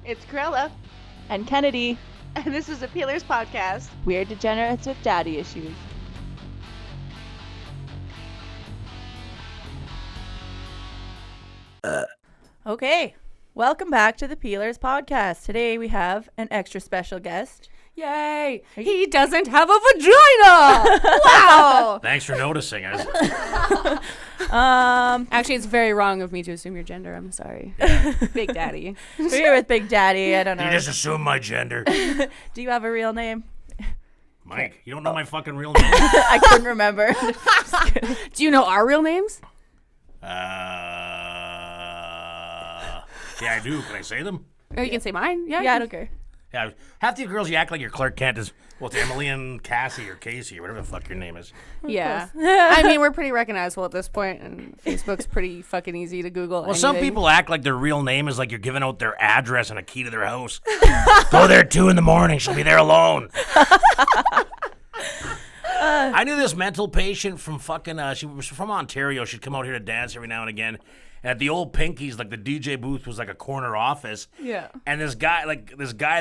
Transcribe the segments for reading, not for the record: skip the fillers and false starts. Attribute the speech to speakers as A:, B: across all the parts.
A: It's Corella,
B: And Kennedy.
A: and this is a Peelerz podcast.
B: We're degenerates with daddy issues. Okay, welcome back to the Peelerz podcast. Today we have an extra special guest.
C: Yay! He doesn't have a vagina! Wow!
D: Thanks for noticing.
C: Actually, it's very wrong of me to assume your gender. I'm sorry. Big Daddy.
B: We're here with Big Daddy. I don't know.
D: You just assume my gender.
B: Do you have a real name?
D: Mike, you don't know my fucking real name?
B: I couldn't remember.
C: Do you know our real names?
D: Yeah, I do. Can I say them?
C: Oh, you can say mine.
B: Yeah, I don't care.
D: Yeah, half the girls you act like you're Clark Kent is, well, it's Emily and Cassie or Casey or whatever the fuck your name is.
C: Yeah. I mean, we're pretty recognizable at this point, and Facebook's pretty fucking easy to Google.
D: Well, some people act like their real name is like you're giving out their address and a key to their house. Go there at 2 a.m. She'll be there alone. I knew this mental patient from fucking, she was from Ontario. She'd come out here to dance every now and again. And at the old Pinkies, like the DJ booth was like a corner office.
C: Yeah.
D: And this guy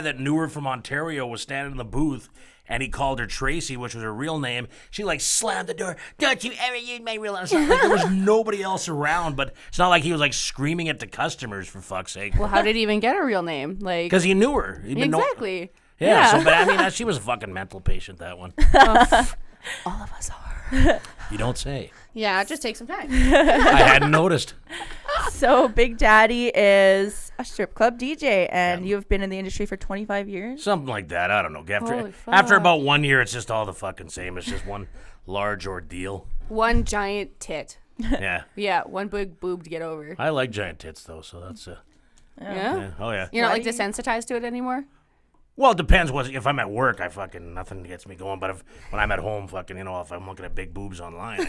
D: that knew her from Ontario was standing in the booth, and he called her Tracy, which was her real name. She like slammed the door. Don't you ever use my real name? Like, there was nobody else around, but it's not like he was like screaming it to customers, for fuck's sake.
C: Well, how did he even get a real name? Like,
D: Because he knew her.
C: exactly.
D: Yeah. So, but I mean, she was a fucking mental patient, that one.
C: All of us are.
D: You don't say.
C: Yeah, it just takes some time.
D: I hadn't noticed.
B: So Big Daddy is a strip club DJ, and you've been in the industry for 25 years?
D: Something like that. I don't know.
C: Holy
D: After
C: fuck.
D: about 1 year, it's just all the fucking same. It's just one large ordeal.
C: One giant tit.
D: Yeah.
C: Yeah, one big boob to get over.
D: I like giant tits, though, so that's...
C: Yeah?
D: yeah. Oh, yeah.
C: You're not
B: Why
C: like
B: do you-
C: desensitized to it anymore?
D: Well, it depends. If I'm at work, nothing gets me going. But when I'm at home, if I'm looking at big boobs online,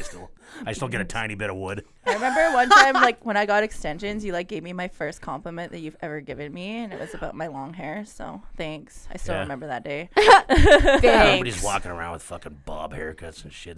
D: I still get a tiny bit of wood.
B: I remember one time, like, when I got extensions, you, like, gave me my first compliment that you've ever given me, and it was about my long hair, so thanks. I still
D: Yeah.
B: remember that day.
D: Nobody's walking around with fucking bob haircuts and shit.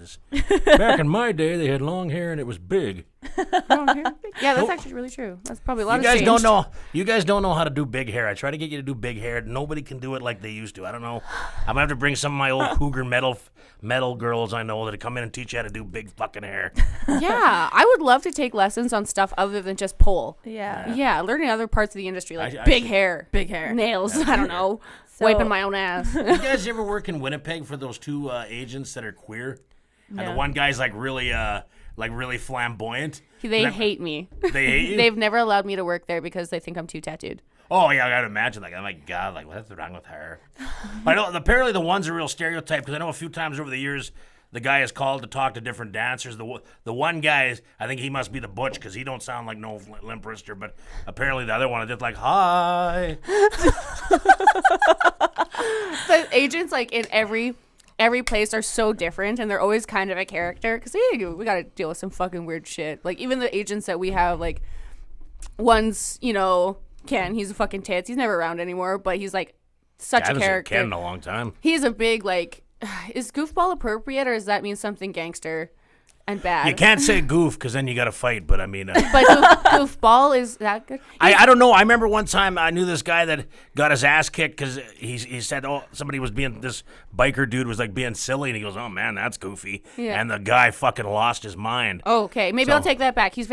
D: Back in my day, they had long hair and it was big.
C: Yeah, that's actually really true. That's probably a lot
D: You
C: of
D: guys
C: changed.
D: don't know. You guys don't know how to do big hair. I try to get you to do big hair. Nobody can do it like they used to. I don't know. I'm gonna have to bring some of my old cougar metal girls I know that come in and teach you how to do big fucking hair.
C: Yeah, I would love to take lessons on stuff other than just pole.
B: Yeah.
C: Yeah, learning other parts of the industry, like
D: I
C: big
D: should-
C: hair, nails, I don't know, wiping my own ass.
D: You guys ever work in Winnipeg for those two agents that are queer? And the one guy's like really flamboyant.
C: They hate me.
D: They hate you?
C: They've never allowed me to work there because they think I'm too tattooed.
D: Oh, yeah, I gotta imagine. Like, oh my God, like, what's wrong with her? I know, apparently the one's a real stereotype, because I know a few times over the years, the guy is called to talk to different dancers. The one guy, I think he must be the butch, because he don't sound like no limp wrister, but apparently the other one is just like, hi.
C: The agents, like, in every place are so different, and they're always kind of a character, because we gotta deal with some fucking weird shit. Like, even the agents that we have, like, one's, Ken, he's a fucking tits. He's never around anymore, but he's like such
D: I
C: a
D: haven't seen
C: character.
D: Ken in a long time.
C: He's a big, like, is goofball appropriate, or does that mean something gangster and bad?
D: You can't say goof, because then you gotta fight, but I mean...
C: But goofball, is that good?
D: I don't know. I remember one time I knew this guy that got his ass kicked because he said, this biker dude was like being silly, and he goes, oh man, that's goofy.
C: Yeah.
D: And the guy fucking lost his mind.
C: Oh, okay. Maybe
D: So-
C: I'll take that back. He's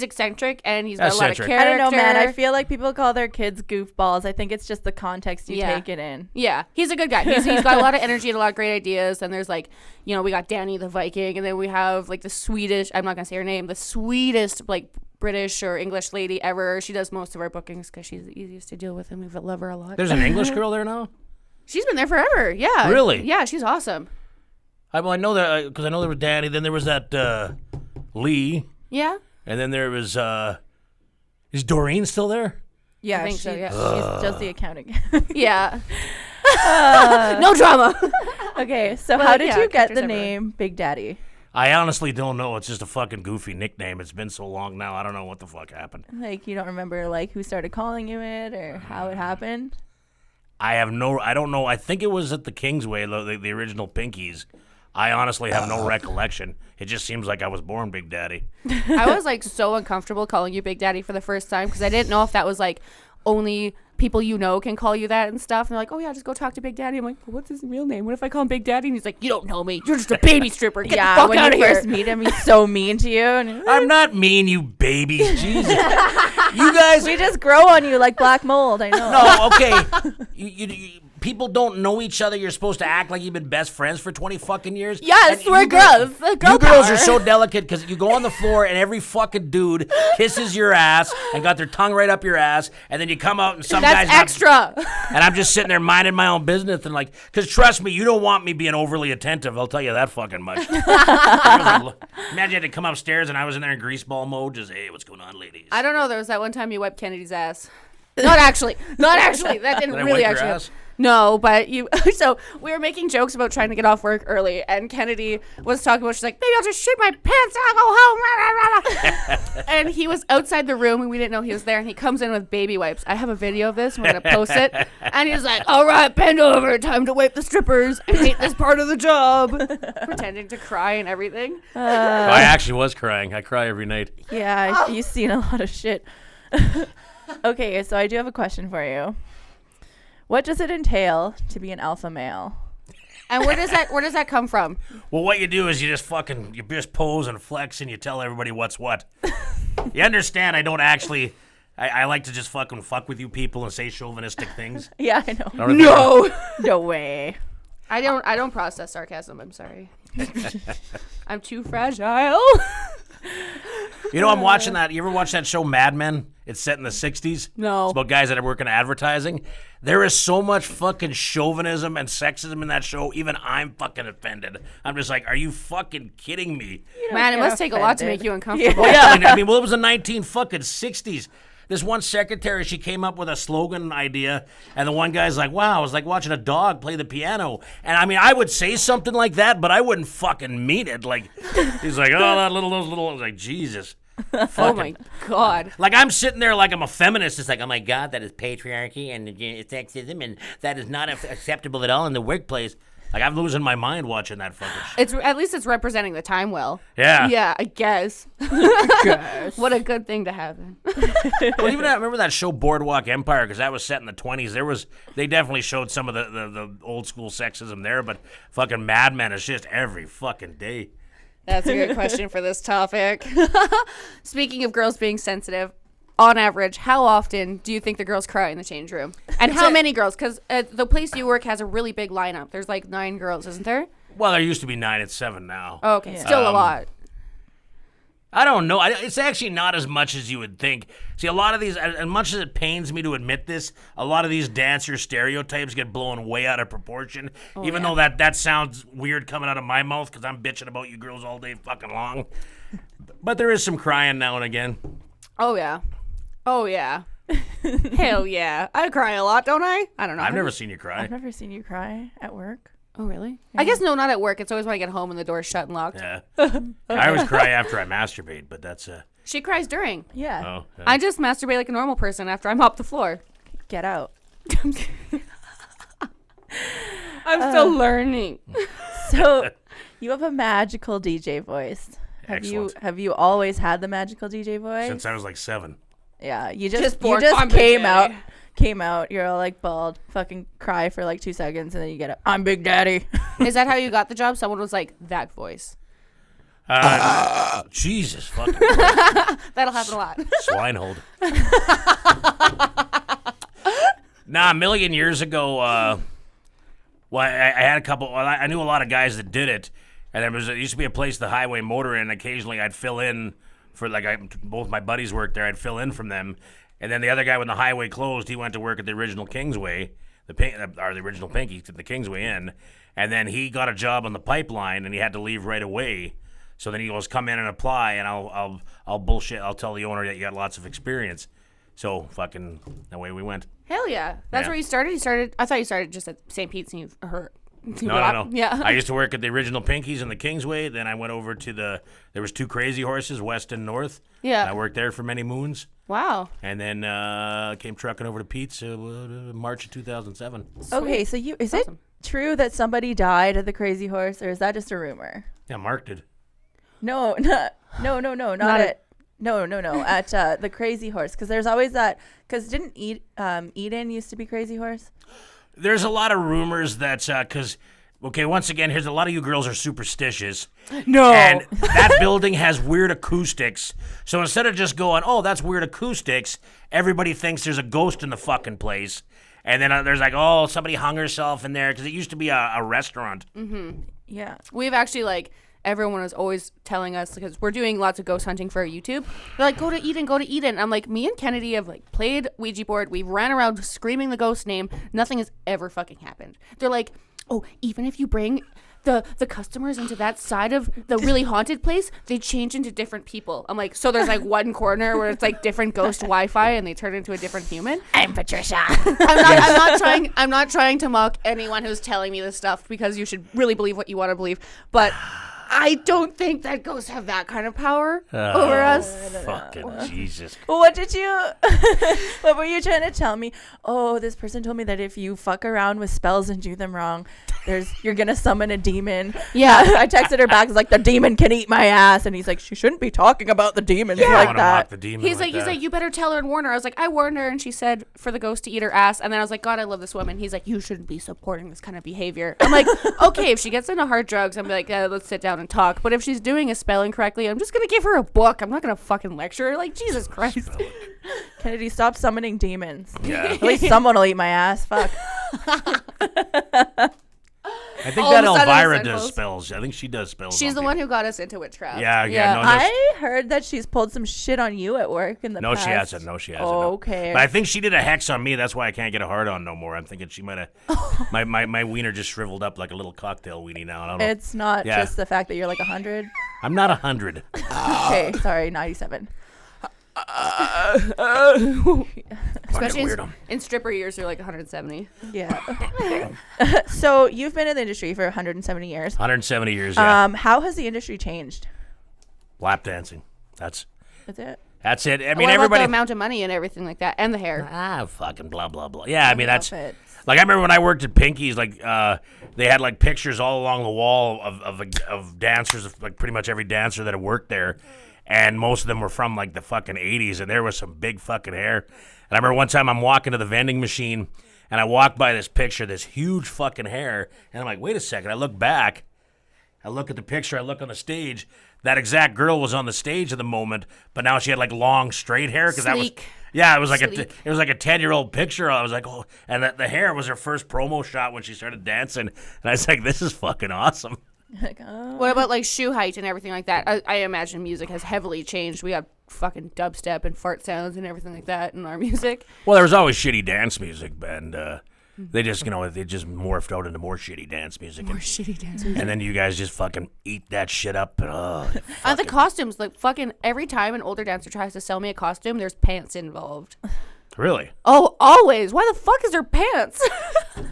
C: eccentric, and he's got a lot of
D: Eccentric.
C: character.
B: I don't know, man. I feel like people call their kids goofballs. I think it's just the context you
C: Yeah.
B: take it in.
C: Yeah, he's a good guy. He's got a lot of energy and a lot of great ideas. And there's like, we got Danny the Viking, and then we have like the Swedish, I'm not going to say her name, the sweetest like British or English lady ever. She does most of our bookings because she's the easiest to deal with, and we love her a lot.
D: There's an English girl there now?
C: She's been there forever. Yeah.
D: Really?
C: Yeah, she's awesome.
D: I know that because I know there was Danny. Then there was that Lee.
C: Yeah.
D: And then there was, is Doreen still there?
B: Yeah,
C: I think
B: she
C: so, yeah.
B: does the accounting.
C: Yeah. No drama.
B: Okay, so
C: Well,
B: how did
C: yeah,
B: you get
C: characters
B: the
C: everywhere.
B: name Big Daddy?
D: I honestly don't know. It's just a fucking goofy nickname. It's been so long now. I don't know what the fuck happened.
B: Like, you don't remember, like, who started calling you it or how it happened?
D: I don't know. I think it was at the Kingsway, the original Pinkies. I honestly have no recollection. It just seems like I was born Big Daddy.
C: I was like so uncomfortable calling you Big Daddy for the first time because I didn't know if that was like only people can call you that and stuff. And they're like, oh yeah, just go talk to Big Daddy. I'm like, well, what's his real name? What if I call him Big Daddy? And he's like, you don't know me. You're just a baby stripper. Get the fuck
B: when
C: out
B: you
C: of here.
B: first meet him, he's so mean to you. And
D: I'm not mean, you babies. Jesus. You guys.
B: we just grow on you like black mold. I know.
D: No, okay. You people don't know each other. You're supposed to act like you've been best friends for 20 fucking years.
C: Yes,
D: And
C: we're
D: you girls-
C: girls. Girl
D: You girls
C: power.
D: are so delicate because you go on the floor and every fucking dude kisses your ass and got their tongue right up your ass, and then you come out and some
C: That's
D: guys
C: extra.
D: and I'm just sitting there minding my own business and like, because trust me, you don't want me being overly attentive. I'll tell you that fucking much. Imagine you had to come upstairs and I was in there in greaseball mode, just hey, what's going on, ladies?
C: I don't know. There was that one time you wiped Kennedy's ass. Not actually. That didn't
D: Did I
C: really
D: wipe your
C: actually.
D: ass?
C: No, but you. So we were making jokes about trying to get off work early, and Kennedy was talking about. She's like, maybe I'll just shit my pants and I'll go home. And he was outside the room, and we didn't know he was there. And he comes in with baby wipes. I have a video of this. We're gonna post it. And he's like, all right, bend over. Time to wipe the strippers. I hate this part of the job. Pretending to cry and everything.
D: I actually was crying. I cry every night.
B: Yeah, you've seen a lot of shit. Okay, so I do have a question for you. What does it entail to be an alpha male?
C: And where does that come from?
D: Well, what you do is you just pose and flex and you tell everybody what's what. You understand? I don't actually. I like to just fucking fuck with you people and say chauvinistic things.
B: Yeah, I know.
D: I don't know.
B: No way.
C: I don't process sarcasm. I'm sorry. I'm too fragile.
D: You know, I'm watching that. You ever watch that show Mad Men? It's set in the 60s.
C: No.
D: It's about guys that work in advertising. There is so much fucking chauvinism and sexism in that show. Even I'm fucking offended. I'm just like, are you fucking kidding me?
C: Man, it
B: get
C: must take a lot to
B: offended.
C: make you uncomfortable.
D: Well, yeah, like, I mean, well, it was the 1960s. This one secretary, she came up with a slogan idea, and the one guy's like, wow, it was like watching a dog play the piano. And I mean, I would say something like that, but I wouldn't fucking mean it. Like, he's like, oh, those little, I was like, Jesus.
C: Oh my God.
D: Like, I'm sitting there like I'm a feminist. It's like, oh my God, that is patriarchy and sexism, and that is not acceptable at all in the workplace. Like, I'm losing my mind watching that fucking shit.
C: At least it's representing the time well.
D: Yeah.
C: Yeah, I guess. What a good thing to happen.
D: Well, even I remember that show Boardwalk Empire, because that was set in the 20s. They definitely showed some of the old school sexism there, but fucking Mad Men is just every fucking day.
C: That's a good question for this topic. Speaking of girls being sensitive, on average, how often do you think the girls cry in the change room? And how many girls? Because the place you work has a really big lineup. There's like 9 girls, isn't there?
D: Well, there used to be 9. It's 7 now.
C: Oh, okay, still a lot.
D: I don't know. It's actually not as much as you would think. See, a lot of these, as much as it pains me to admit this, a lot of these dancer stereotypes get blown way out of proportion. Even though that sounds weird coming out of my mouth because I'm bitching about you girls all day fucking long. But there is some crying now and again.
C: Oh, yeah. Oh, yeah. Hell yeah. I cry a lot, don't I? I don't know.
D: I've never seen you cry.
B: I've never seen you cry at work.
C: Oh, really? I guess no, not at work. It's always when I get home and the door's shut and locked.
D: Yeah. I always cry after I masturbate, but that's
C: She cries during.
B: Yeah.
D: oh. Yeah.
C: I just masturbate like a normal person after I mop the floor.
B: Get out.
C: I'm still learning.
B: So, you have a magical DJ voice.
D: Excellent.
B: Have you always had the magical DJ voice?
D: Since I was like 7.
B: Yeah, you
C: Just
B: just
C: born
B: came
C: Big
B: out.
C: Daddy.
B: Came out. You're all like bald. Fucking cry for like 2 seconds, and then you get up. I'm Big Daddy.
C: Is that how you got the job? Someone was like, that voice.
D: Jesus fucking
C: That'll happen a lot.
D: Swinehold. Nah, a million years ago, well, I had a couple. Well, I knew a lot of guys that did it, and there used to be a place, the Highway Motor Inn. Occasionally, I'd fill in for both my buddies worked there. I'd fill in from them, and then the other guy, when the highway closed, he went to work at the original Kingsway, the original Pinky, the Kingsway Inn, and then he got a job on the pipeline, and he had to leave right away. So then he goes, come in and apply, and I'll bullshit. I'll tell the owner that you got lots of experience. So fucking away we went.
C: Hell yeah. That's
D: Yeah.
C: where you started? I thought you started just at St. Pete's and you hurt.
D: No.
C: Yeah.
D: I used to work at the original Pinkies in the Kingsway. Then I went over to there was 2 Crazy Horses, West and North.
C: Yeah.
D: And I worked there for many moons.
C: Wow.
D: And then came trucking over to Pete's March of 2007.
B: Okay, so is it true that somebody died at the Crazy Horse, or is that just a rumor?
D: Yeah, Mark did.
B: No, not No. At the Crazy Horse, because there's always that. Because didn't Eden used to be Crazy Horse?
D: There's a lot of rumors that because. Okay, once again, here's a lot of you girls are superstitious.
C: No.
D: And that building has weird acoustics. So instead of just going, oh, that's weird acoustics, everybody thinks there's a ghost in the fucking place. And then there's like, oh, somebody hung herself in there because it used to be a restaurant.
C: Mm-hmm.
B: Yeah.
C: We've actually, like, everyone was always telling us, because we're doing lots of ghost hunting for our YouTube. They're like, go to Eden. I'm like, me and Kennedy have, like, played Ouija board. We ran around screaming the ghost name. Nothing has ever fucking happened. They're like, oh, even if you bring the customers into that side of the really haunted place, they change into different people. I'm like, so there's like one corner where it's like different ghost Wi-Fi and they turn into a different human.
B: I'm Patricia.
C: I'm not trying to mock anyone who's telling me this stuff, because you should really believe what you want to believe. But I don't think that ghosts have that kind of power over us.
D: Fucking Jesus.
B: What were you trying to tell me? Oh, this person told me that if you fuck around with spells and do them wrong, you're gonna summon a demon.
C: Yeah.
B: I texted her back. It's like, the demon can eat my ass, and he's like, she shouldn't be talking about the demons
D: I
B: like
D: wanna mock
B: that.
D: the demon
C: He's like, you better tell her and warn her. I was like, I warned her, and she said for the ghost to eat her ass. And then I was like, God, I love this woman. He's like, you shouldn't be supporting this kind of behavior. I'm like, okay, if she gets into hard drugs, I'm like, let's sit down and talk. But if she's doing a spell incorrectly, I'm just gonna give her a book. I'm not gonna fucking lecture her. Like, Jesus Christ.
B: Kennedy, stop summoning demons.
D: Yeah.
B: At least someone will eat my ass. Fuck.
D: I think
C: All
D: that
C: of a sudden
D: Elvira
C: it's
D: does
C: Zenfos.
D: spells. I think she does spells.
C: She's the
D: on
C: one
D: people.
C: who got us into witchcraft.
D: Yeah. No,
B: I heard that she's pulled some shit on you at work in the
D: no,
B: past.
D: she hasn't. No, she hasn't.
B: Oh,
D: no.
B: okay.
D: But I think she did a hex on me. That's why I can't get a hard on no more. I'm thinking she might have. my wiener just shriveled up like a little cocktail weenie now. I don't know.
B: It's not
D: Yeah.
B: just the fact that you're like 100.
D: I'm not 100.
B: Okay, sorry, 97.
C: Especially
D: weirdo.
C: in stripper years, you're like 170.
B: Yeah. So you've been in the industry for 170 years.
D: 170 years. Yeah.
B: How has the industry changed?
D: Lap dancing. That's
B: it.
D: it. I mean,
C: What about
D: everybody.
C: the amount of money and everything like that, and the hair?
D: Fucking blah blah blah. Yeah, I mean that's.
B: Outfits.
D: Like, I remember when I worked at Pinky's, like, they had, like, pictures all along the wall of dancers, of, like, pretty much every dancer that had worked there. And most of them were from, like, the fucking 80s, and there was some big fucking hair. And I remember one time I'm walking to the vending machine, and I walk by this picture, this huge fucking hair, and I'm like, wait a second. I look back. I look at the picture. I look on the stage. That exact girl was on the stage at the moment, but now she had, like, long, straight hair. Cause that was,
C: Sleek.
D: yeah, it was like
C: Sleek.
D: it was like a 10-year-old picture. I was like, oh, and the hair was her first promo shot when she started dancing, and I was like, this is fucking awesome.
B: Like, oh.
C: What about like shoe height and everything like that? I imagine music has heavily changed. We have fucking dubstep and fart sounds and everything like that in our music.
D: Well, there was always shitty dance music, and they just morphed out into more shitty dance music.
C: More shitty dancers.
D: And then you guys just fucking eat that shit up. And,
C: The costumes, like fucking every time an older dancer tries to sell me a costume, there's pants involved.
D: really?
C: Oh, always. Why the fuck is there pants?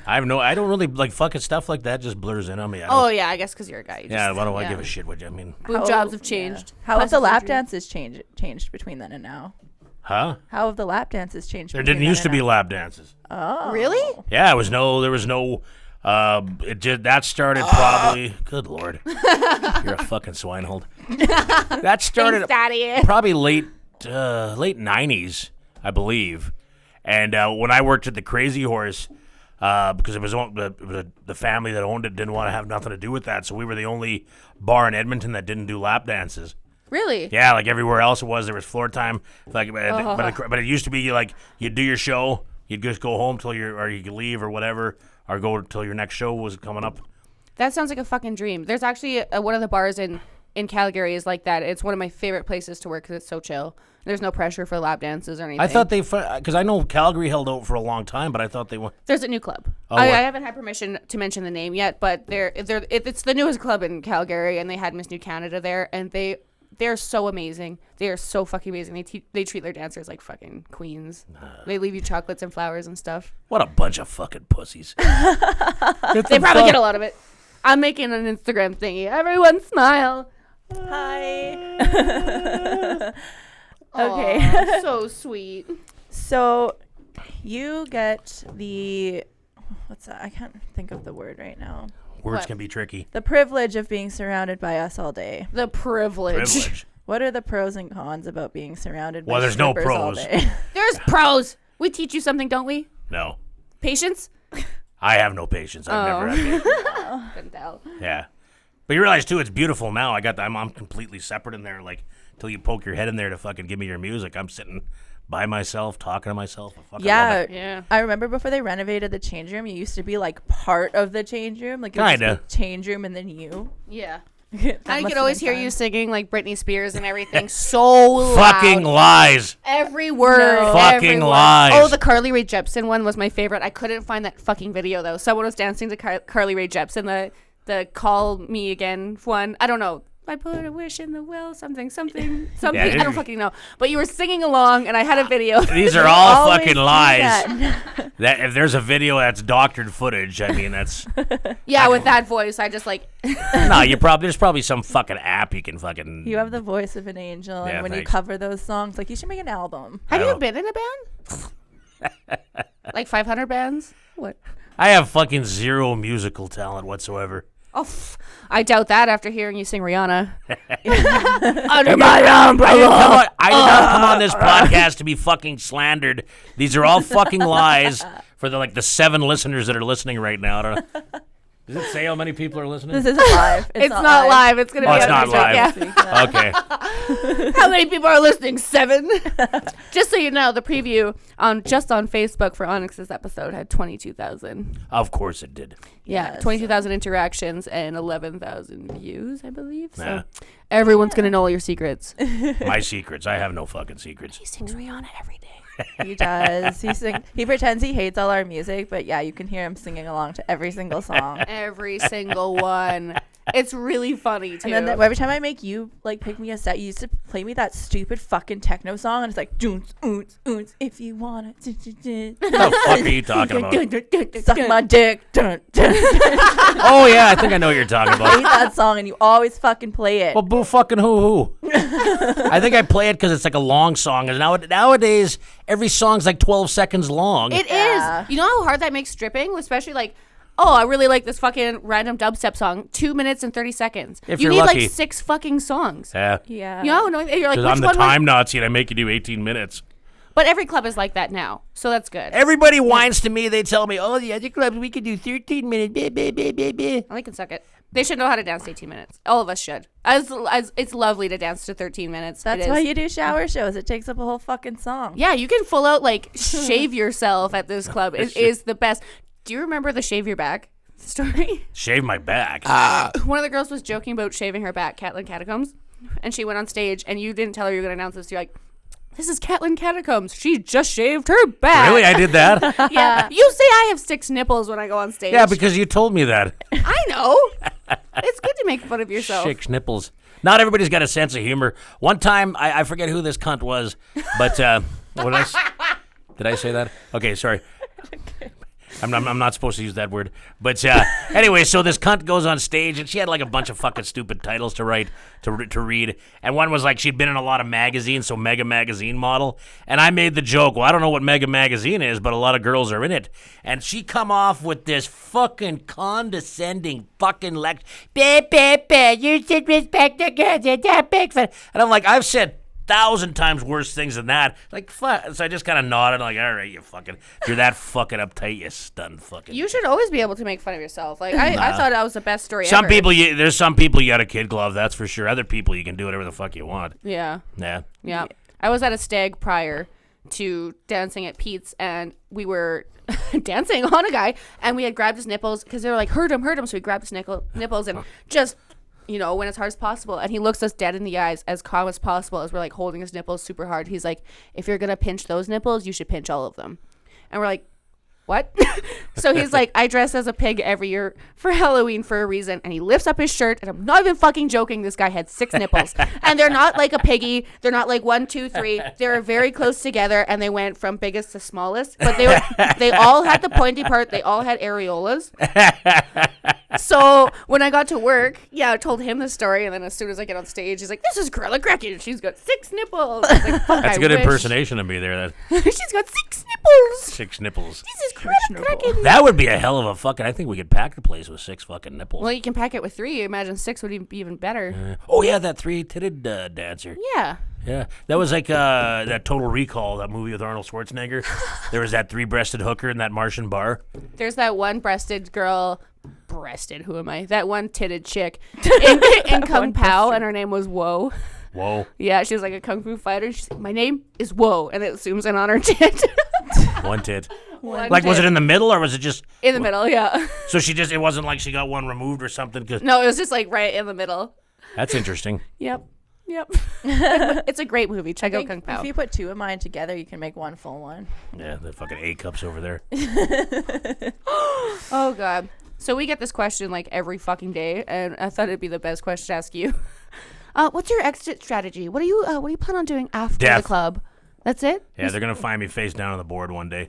D: I don't really like fucking stuff like that. Just blurs in on me.
C: Oh yeah, I guess because you're a guy.
D: yeah. Why do I give a shit what you I mean?
C: Boob jobs have changed.
B: How have the
C: Plastic
B: lap
C: surgery.
B: dances changed between then and now?
D: Huh?
B: How have the lap dances changed?
D: There
B: between
D: didn't
B: then
D: used to
B: and
D: be
B: now?
D: lap dances.
B: Oh,
C: Really?
D: Yeah, there was no. That started probably. Good lord, you're a fucking swinehole. That started
C: Thanks, Daddy.
D: probably late 90s, I believe. And when I worked at the Crazy Horse, because it was the family that owned it didn't want to have nothing to do with that, so we were the only bar in Edmonton that didn't do lap dances.
C: Really?
D: Yeah, like everywhere else there was floor time. Like, but it used to be like you'd do your show, you'd just go home or you could leave or whatever, or go till your next show was coming up.
C: That sounds like a fucking dream. There's actually one of the bars in Calgary is like that. It's one of my favorite places to work because it's so chill. There's no pressure for lap dances or anything.
D: I thought because I know Calgary held out for a long time, but I thought they were.
C: There's a new club.
D: Oh,
C: I
D: what?
C: haven't had permission to mention the name yet, but it's the newest club in Calgary, and they had Miss New Canada there, and they're so amazing. They are so fucking amazing. They treat their dancers like fucking queens. They leave you chocolates and flowers and stuff.
D: What a bunch of fucking pussies.
C: They probably get a lot of it. I'm making an Instagram thingy. Everyone smile.
B: Hi. Okay.
C: Aw, so sweet.
B: So you get what's that? I can't think of the word right now.
D: Words
C: What?
D: can be tricky.
B: The privilege of being surrounded by us all day.
C: The privilege.
B: What are the pros and cons about being surrounded by
D: Well, there's no
B: strippers all
D: pros.
B: day?
C: There's pros. We teach you something, don't we?
D: No.
C: Patience?
D: I have no patience. I've never had patience.
C: Couldn't tell.
D: Yeah. But you realize, too, it's beautiful now. I'm completely separate in there. Like, till you poke your head in there to fucking give me your music. I'm sitting by myself, talking to myself. I fucking love it.
C: Yeah.
B: I remember before they renovated the change room, you used to be like part of the change room. Like, it was just
D: Kinda.
B: the change room and then you.
C: Yeah.
B: That
C: I
B: must
C: could
B: have
C: always
B: been
C: hear you
B: fun.
C: singing like Britney Spears and everything so loud.
D: Fucking lies.
C: Every word.
B: No.
C: Every
D: Fucking
C: word.
D: lies.
C: Oh, the Carly Rae Jepsen one was my favorite. I couldn't find that fucking video though. Someone was dancing to Carly Rae Jepsen, the Call Me Again one. I don't know. I put a wish in the well, something.
D: Yeah,
C: I don't fucking know. But you were singing along, and I had a video.
D: These are all
B: Always
D: fucking
B: do
D: lies.
B: that.
D: That if there's a video that's doctored footage, I mean that's
C: Yeah, with that voice, I just like.
D: no. There's probably some fucking app you can fucking.
B: You have the voice of an angel,
D: Yeah,
B: and when you
D: thanks.
B: cover those songs, like you should make an album.
C: Have you
D: don't-
C: been in a band? Like 500 bands? What?
D: I have fucking zero musical talent whatsoever.
C: Oh, I doubt that after hearing you sing Rihanna.
D: Under my umbrella. I did not come on this podcast to be fucking slandered. These are all fucking lies for the 7 listeners that are listening right now. I don't know. Does it say how many people are listening?
B: This isn't live.
C: It's not live. It's going to
D: Oh,
C: be
D: it's
C: on
D: not
C: next
D: live.
C: week, yeah.
D: Okay.
C: How many people are listening? 7. Just so you know, the preview on Facebook for Onyx's episode had 22,000.
D: Of course it did.
C: Yeah,
B: Yes.
C: 22,000 interactions and 11,000 views, I believe. So
D: Yeah.
C: everyone's going to know all your secrets.
D: My secrets. I have no fucking secrets.
C: He sings Rihanna every day.
B: He does. He pretends he hates all our music, but yeah, you can hear him singing along to every single song.
C: Every single one. It's really funny, too.
B: And then every time I make you like pick me a set, you used to play me that stupid fucking techno song, and it's like "Doons, oons, oons, if you want it."
D: What the fuck are you talking about?
B: Suck my dick. Dun, dun.
D: Oh yeah, I think I know what you're talking
B: I
D: about.
B: hate that song, and you always fucking play it.
D: Well, boo fucking who? I think I play it because it's like a long song. And nowadays, every song's like 12 seconds long.
C: It
B: Yeah.
C: is. You know how hard that makes stripping? Especially like, oh, I really like this fucking random dubstep song. 2 minutes and 30 seconds.
D: If
C: you
D: you're
C: need
D: lucky.
C: like 6 fucking songs.
D: Yeah.
B: Yeah.
C: You know? No, you're like,
D: Because
C: which
D: I'm the
C: one
D: time
C: was...
D: Nazi and I make you do 18 minutes.
C: But every club is like that now. So that's good.
D: Everybody whines to me. They tell me, oh, the other clubs, we could do 13 minutes. Blah, blah, blah, blah, blah.
C: I can suck it. They should know how to dance to 18 minutes. All of us should. As it's lovely to dance to 13 minutes.
B: That's
C: It
B: why
C: is.
B: you do shower shows. It takes up a whole fucking song.
C: Yeah, you can full out like shave yourself at this club. It is the best. Do you remember the shave your back story?
D: Shave my back.
C: One of the girls was joking about shaving her back, Catlin Catacombs, and she went on stage, and you didn't tell her you were going to announce this. You're like, this is Catlin Catacombs. She just shaved her back.
D: Really? I did that?
C: Yeah. You say I have 6 nipples when I go on stage.
D: Yeah, because you told me that.
C: I know. It's good to make fun of yourself.
D: Chicks nipples. Not everybody's got a sense of humor. One time, I forget who this cunt was, but what did did I say that? Okay, sorry. I'm not supposed to use that word. But anyway, so this cunt goes on stage, and she had like a bunch of fucking stupid titles to write, to read. And one was like she'd been in a lot of magazines, so Mega Magazine model. And I made the joke, well, I don't know what Mega Magazine is, but a lot of girls are in it. And she come off with this fucking condescending fucking lecture. You should respect the girls, they're that big fan. And I'm like, I've said 1,000 times worse things than that. Like, fuck. So I just kind of nodded, like, all right, you're that fucking uptight, you stunned fucking.
C: You should always be able to make fun of yourself. Like I thought that was the best story
D: Some
C: ever.
D: people, there's some people you got a kid glove, that's for sure. Other people, you can do whatever the fuck you want.
C: Yeah.
D: Yeah.
C: I was at a stag prior to dancing at Pete's, and we were dancing on a guy, and we had grabbed his nipples because they were like, hurt him. So we grabbed his nipples and just, went as hard as possible. And he looks us dead in the eyes, as calm as possible, as we're like holding his nipples super hard. He's like, if you're going to pinch those nipples, you should pinch all of them. And we're like, what? So he's like, I dress as a pig every year for Halloween for a reason. And he lifts up his shirt, and I'm not even fucking joking. This guy had 6 nipples, and they're not like a piggy. They're not like 1, 2, 3. They're very close together, and they went from biggest to smallest. But they all had the pointy part. They all had areolas. So when I got to work, I told him the story, and then as soon as I get on stage, he's like, "This is Corella Kraken. She's got 6 nipples." I was like, fuck,
D: That's
C: I
D: a good
C: wish.
D: impersonation of me there.
C: She's got 6 nipples.
D: 6 nipples.
C: This is Corella Kraken.
D: That would be a hell of a fucking. I think we could pack the place with 6 fucking nipples.
C: Well, you can pack it with 3. Imagine 6 would be even better.
D: Oh yeah, that 3-titted dancer.
C: Yeah.
D: Yeah, that was like that Total Recall, that movie with Arnold Schwarzenegger. There was that 3-breasted hooker in that Martian bar.
C: There's that one breasted girl. Breasted? Who am I? That one titted chick in Kung Pao, and her name was Woe.
D: Whoa.
C: Yeah, she was like a kung fu fighter. She's like, "My name is Woe," and it zooms in on her tit.
D: One tit.
C: One
D: Like, was
C: tit.
D: it in the middle or was it just
C: In the middle, yeah.
D: So it wasn't like she got one removed or something? 'Cause
C: No, it was just like right in the middle.
D: that's interesting.
C: Yep. It's a great movie. Check out Kung Pao.
B: If you put 2 of mine together, you can make one full one.
D: Yeah, the fucking A cups over there.
C: Oh god. So we get this question like every fucking day, and I thought it'd be the best question to ask you. What's your exit strategy? What do you plan on doing after
D: Death.
C: the club? That's it?
D: Yeah, they're gonna find me face down on the board one day.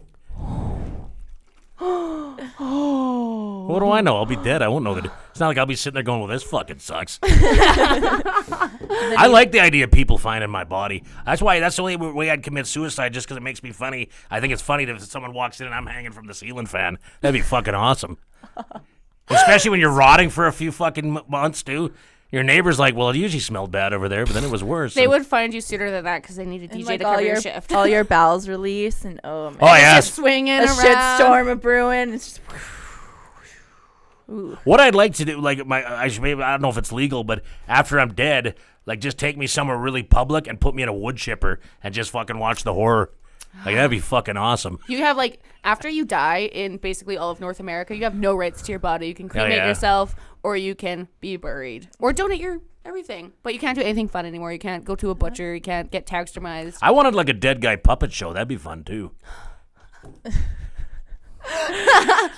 D: What do I know? I'll be dead. I won't know that. It's not like I'll be sitting there going, "Well, this fucking sucks." I like the idea of people finding my body. That's the only way I'd commit suicide, just because it makes me funny. I think it's funny that if someone walks in and I'm hanging from the ceiling fan. That'd be fucking awesome. Especially when you're rotting for a few fucking months, too. Your neighbor's like, "Well, it usually smelled bad over there, but then it was worse."
C: They would find you sooner than that because they need a
B: And
C: DJ
B: like
C: to
B: all
C: cover
B: your
C: your shift.
B: all your bowels release, and oh man,
D: Oh, yeah.
C: Just swinging
B: a
C: around.
B: shitstorm of brewing. It's just
D: What I'd like to do, like I don't know if it's legal, but after I'm dead, like just take me somewhere really public and put me in a wood chipper and just fucking watch the horror. Like that'd be fucking awesome.
C: You have like after you die in basically all of North America, you have no rights to your body. You can cremate
D: yeah.
C: yourself, or you can be buried, or donate your everything. But you can't do anything fun anymore. You can't go to a butcher. You can't get taxidermized.
D: I wanted like a dead guy puppet show. That'd be fun too.